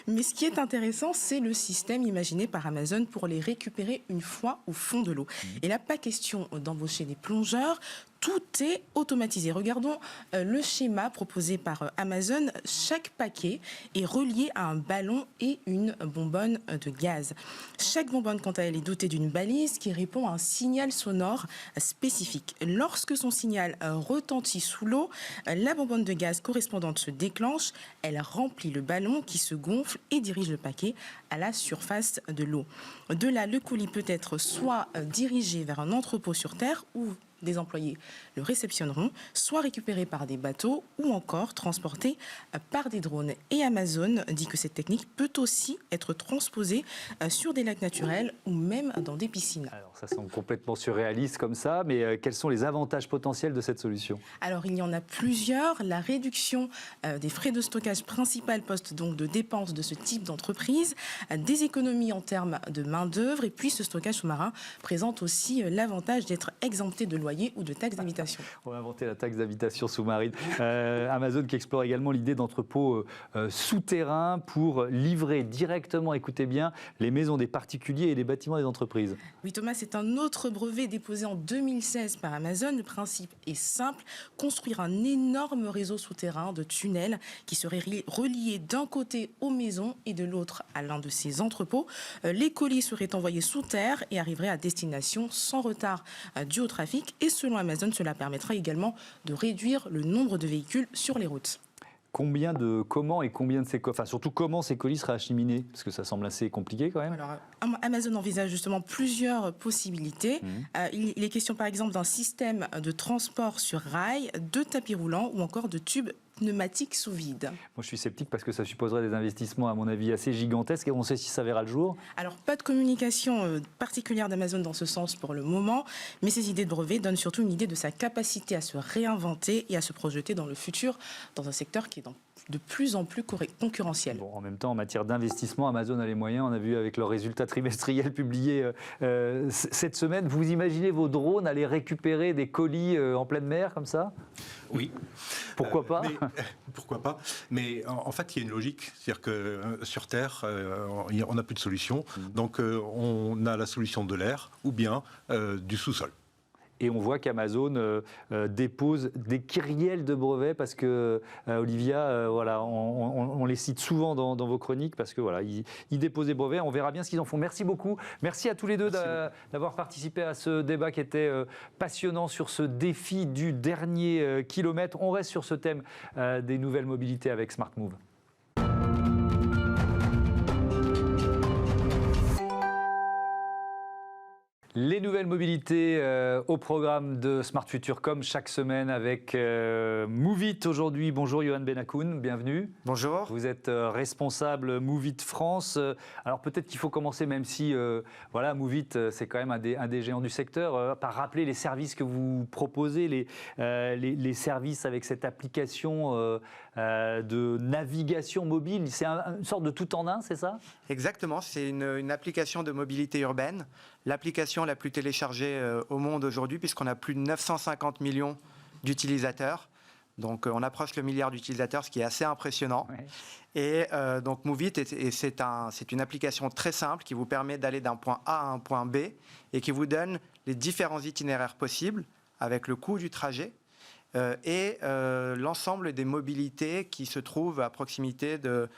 Mais ce qui est intéressant, c'est le système imaginé par Amazon pour les récupérer une fois au fond de l'eau. Et là, pas question d'embaucher des plongeurs. Tout est automatisé. Regardons le schéma proposé par Amazon. Chaque paquet est relié à un ballon et une bonbonne de gaz. Chaque bonbonne, quant à elle, est dotée d'une balise qui répond à un signal sonore spécifique. Lorsque son signal retentit sous l'eau, la bonbonne de gaz correspondante se déclenche. Elle remplit le ballon qui se gonfle et dirige le paquet à la surface de l'eau. De là, le colis peut être soit dirigé vers un entrepôt sur Terre ou des employés le réceptionneront, soit récupéré par des bateaux ou encore transporté par des drones. Et Amazon dit que cette technique peut aussi être transposée sur des lacs naturels ou même dans des piscines.
Alors ça semble complètement surréaliste comme ça, mais quels sont les avantages potentiels de cette solution?
Alors il y en a plusieurs. La réduction des frais de stockage principal poste donc de dépenses de ce type d'entreprise, des économies en termes de main-d'œuvre, et puis ce stockage sous-marin présente aussi l'avantage d'être exempté de loyer ou de taxes d'habitation.
On va inventer la taxe d'habitation sous-marine. Amazon qui explore également l'idée d'entrepôts souterrains pour livrer directement, écoutez bien, les maisons des particuliers et les bâtiments des entreprises.
Oui Thomas, c'est un autre brevet déposé en 2016 par Amazon. Le principe est simple, construire un énorme réseau souterrain de tunnels qui serait relié d'un côté aux maisons et de l'autre à l'un de ces entrepôts. Les colis seraient envoyés sous terre et arriveraient à destination sans retard dû au trafic. Et Et selon Amazon, cela permettra également de réduire le nombre de véhicules sur les routes.
Surtout comment ces colis seraient acheminés? Parce que ça semble assez compliqué quand même.
Alors, Amazon envisage justement plusieurs possibilités. Il est question par exemple d'un système de transport sur rail, de tapis roulants ou encore de tubes pneumatiques sous vide.
Moi je suis sceptique parce que ça supposerait des investissements à mon avis assez gigantesques et on sait si ça verra le jour.
Alors pas de communication particulière d'Amazon dans ce sens pour le moment, mais ces idées de brevets donnent surtout une idée de sa capacité à se réinventer et à se projeter dans le futur dans un secteur qui est de plus en plus concurrentiel.
Bon, en même temps, en matière d'investissement, Amazon a les moyens. On a vu avec leurs résultats trimestriels publiés cette semaine. Vous imaginez vos drones aller récupérer des colis en pleine mer comme ça?
Oui.
Pourquoi pas?
Pourquoi pas? Mais en fait, il y a une logique. C'est-à-dire que sur Terre, on n'a plus de solution. Donc, on a la solution de l'air ou bien du sous-sol.
Et on voit qu'Amazon dépose des kyrielles de brevets parce que, Olivia, voilà, on les cite souvent dans vos chroniques parce que voilà, ils déposent des brevets. On verra bien ce qu'ils en font. Merci beaucoup. Merci à tous les deux d'avoir participé à ce débat qui était passionnant sur ce défi du dernier kilomètre. On reste sur ce thème des nouvelles mobilités avec Smart Move. Les nouvelles mobilités au programme de Smart Future comme chaque semaine avec Moovit aujourd'hui. Bonjour Johan Benakoun, bienvenue.
Bonjour.
Vous êtes responsable Moovit France. Alors peut-être qu'il faut commencer, même si voilà, Moovit c'est quand même un des géants du secteur, par rappeler les services que vous proposez, les services avec cette application de navigation mobile. C'est une sorte de tout en un, c'est ça?
Exactement, c'est une application de mobilité urbaine. L'application la plus téléchargée au monde aujourd'hui, puisqu'on a plus de 950 millions d'utilisateurs. Donc on approche le milliard d'utilisateurs, ce qui est assez impressionnant. Ouais. Et donc Moovit, c'est une application très simple qui vous permet d'aller d'un point A à un point B et qui vous donne les différents itinéraires possibles avec le coût du trajet et l'ensemble des mobilités qui se trouvent à proximité de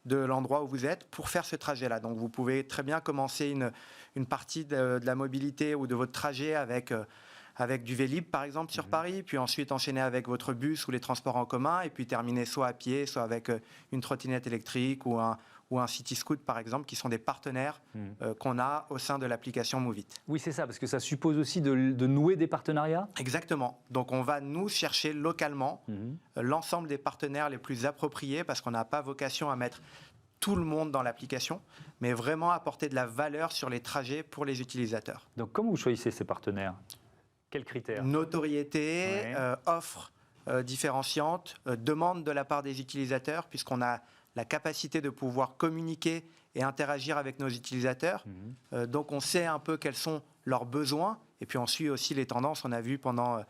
l'endroit où vous êtes pour faire ce trajet-là. Donc vous pouvez très bien commencer une partie de la mobilité ou de votre trajet avec du Vélib par exemple sur Paris, puis ensuite enchaîner avec votre bus ou les transports en commun et puis terminer soit à pied, soit avec une trottinette électrique ou un City Scoot par exemple, qui sont des partenaires qu'on a au sein de l'application Moovit.
Oui, c'est ça, parce que ça suppose aussi de nouer des partenariats.
Exactement. Donc on va nous chercher localement l'ensemble des partenaires les plus appropriés, parce qu'on n'a pas vocation à mettre tout le monde dans l'application, mais vraiment apporter de la valeur sur les trajets pour les utilisateurs.
Donc comment vous choisissez ces partenaires? Quels critères?
Notoriété, offre différenciante, demande de la part des utilisateurs, puisqu'on a la capacité de pouvoir communiquer et interagir avec nos utilisateurs. Donc on sait un peu quels sont leurs besoins, et puis on suit aussi les tendances. On a vu pendant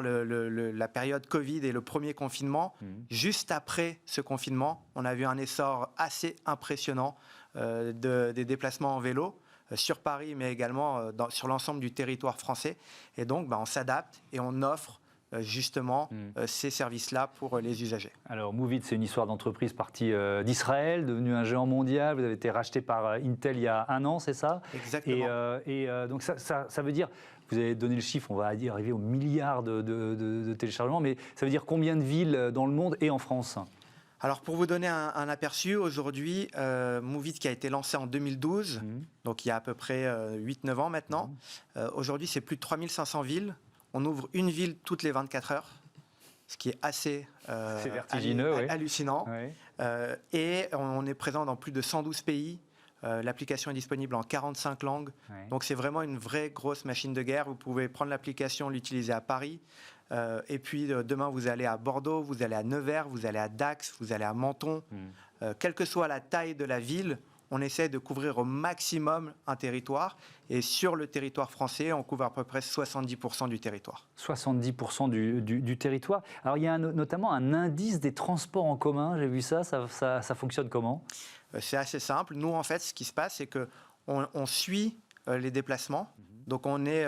la période Covid et le premier confinement, juste après ce confinement, on a vu un essor assez impressionnant des déplacements en vélo sur Paris, mais également sur l'ensemble du territoire français. Et donc, on s'adapte et on offre justement ces services-là pour les usagers.
Alors, Moovit, c'est une histoire d'entreprise partie d'Israël, devenue un géant mondial. Vous avez été racheté par Intel il y a 1 an, c'est ça?
Exactement.
Et donc, ça veut dire, vous avez donné le chiffre, on va arriver au milliard de téléchargements, mais ça veut dire combien de villes dans le monde et en France?
Alors, pour vous donner un aperçu, aujourd'hui, Moovit qui a été lancé en 2012, donc il y a à peu près 8-9 ans maintenant, aujourd'hui, c'est plus de 3500 villes. On ouvre une ville toutes les 24 heures, ce qui est assez
vertigineux,
hallucinant. Oui. Et on est présent dans plus de 112 pays. L'application est disponible en 45 langues. Oui. Donc c'est vraiment une vraie grosse machine de guerre. Vous pouvez prendre l'application, l'utiliser à Paris. Et puis demain, vous allez à Bordeaux, vous allez à Nevers, vous allez à Dax, vous allez à Menton. Quelle que soit la taille de la ville, on essaie de couvrir au maximum un territoire. Et sur le territoire français, on couvre à peu près 70% du territoire.
70% du territoire. Alors, il y a notamment un indice des transports en commun. J'ai vu ça fonctionne comment?
C'est assez simple. Nous, en fait, ce qui se passe, c'est qu'on suit les déplacements Donc on est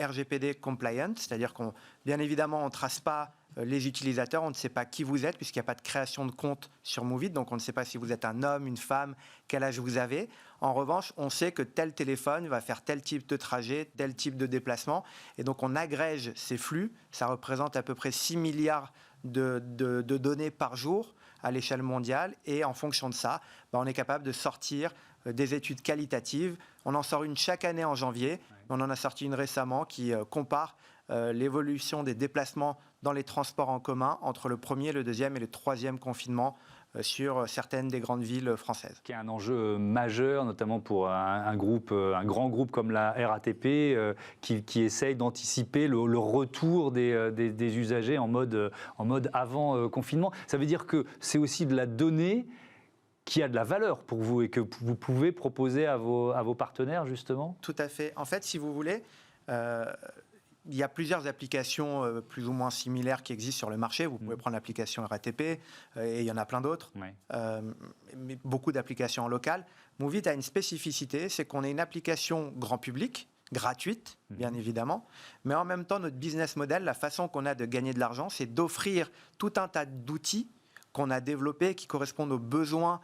RGPD compliant, c'est-à-dire qu'on, bien évidemment, on ne trace pas les utilisateurs, on ne sait pas qui vous êtes puisqu'il n'y a pas de création de compte sur Move It, donc on ne sait pas si vous êtes un homme, une femme, quel âge vous avez. En revanche, on sait que tel téléphone va faire tel type de trajet, tel type de déplacement, et donc on agrège ces flux. Ça représente à peu près 6 milliards de données par jour à l'échelle mondiale, et en fonction de ça, on est capable de sortir des études qualitatives. On en sort une chaque année en janvier, on en a sorti une récemment qui compare l'évolution des déplacements dans les transports en commun entre le premier, le deuxième et le troisième confinement sur certaines des grandes villes françaises.
Qui est un enjeu majeur, notamment pour un grand groupe comme la RATP, qui essaye d'anticiper le retour des usagers en mode avant confinement. Ça veut dire que c'est aussi de la donnée qui a de la valeur pour vous et que vous pouvez proposer à vos partenaires, justement?
Tout à fait. En fait, si vous voulez, il y a plusieurs applications plus ou moins similaires qui existent sur le marché. Vous pouvez prendre l'application RATP et il y en a plein d'autres. Mais beaucoup d'applications locales. Move It a une spécificité, c'est qu'on est une application grand public, gratuite, bien évidemment. Mais en même temps, notre business model, la façon qu'on a de gagner de l'argent, c'est d'offrir tout un tas d'outils qu'on a développés qui correspondent aux besoins,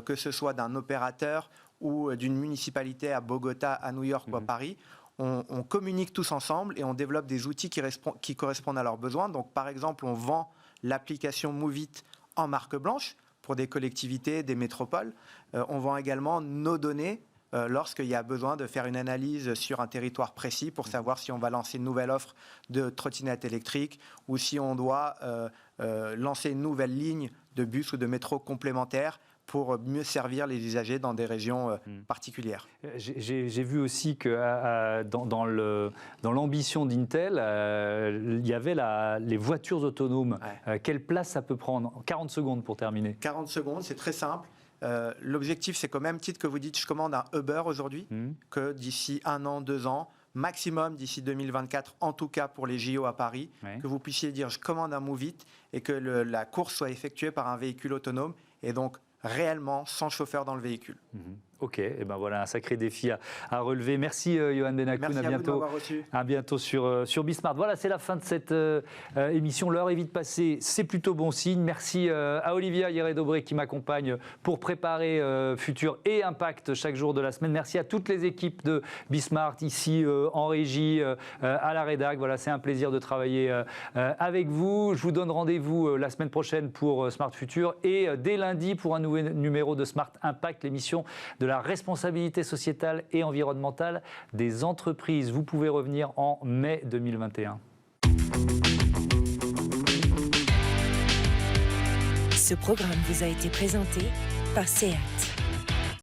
que ce soit d'un opérateur ou d'une municipalité à Bogota, à New York ou à Paris. On communique tous ensemble et on développe des outils qui correspondent à leurs besoins. Donc, par exemple, on vend l'application Move It en marque blanche pour des collectivités, des métropoles. On vend également nos données lorsqu'il y a besoin de faire une analyse sur un territoire précis pour savoir si on va lancer une nouvelle offre de trottinette électrique ou si on doit lancer une nouvelle ligne de bus ou de métro complémentaire pour mieux servir les usagers dans des régions particulières.
J'ai vu aussi que dans l'ambition d'Intel, il y avait les voitures autonomes. Quelle place ça peut prendre? 40 secondes pour terminer.
40 secondes, c'est très simple. L'objectif, c'est qu'au même titre que vous dites, je commande un Uber aujourd'hui, que d'ici 1 an, 2 ans, maximum d'ici 2024, en tout cas pour les JO à Paris, que vous puissiez dire je commande un Move It et que la course soit effectuée par un véhicule autonome et donc réellement sans chauffeur dans le véhicule.
Ok, et ben voilà un sacré défi à relever. Merci Yohann Benakoun,
à bientôt. À
bientôt sur Bismart. Voilà, c'est la fin de cette émission. L'heure est vite passée, c'est plutôt bon signe. Merci à Olivia Hieré-Dobré qui m'accompagne pour préparer Futur et Impact chaque jour de la semaine. Merci à toutes les équipes de Bismart ici en régie, à la rédac. Voilà, c'est un plaisir de travailler avec vous. Je vous donne rendez-vous la semaine prochaine pour Smart Futur et dès lundi pour un nouvel numéro de Smart Impact, l'émission de la responsabilité sociétale et environnementale des entreprises. Vous pouvez revenir en mai 2021.
Ce programme vous a été présenté par SEAT.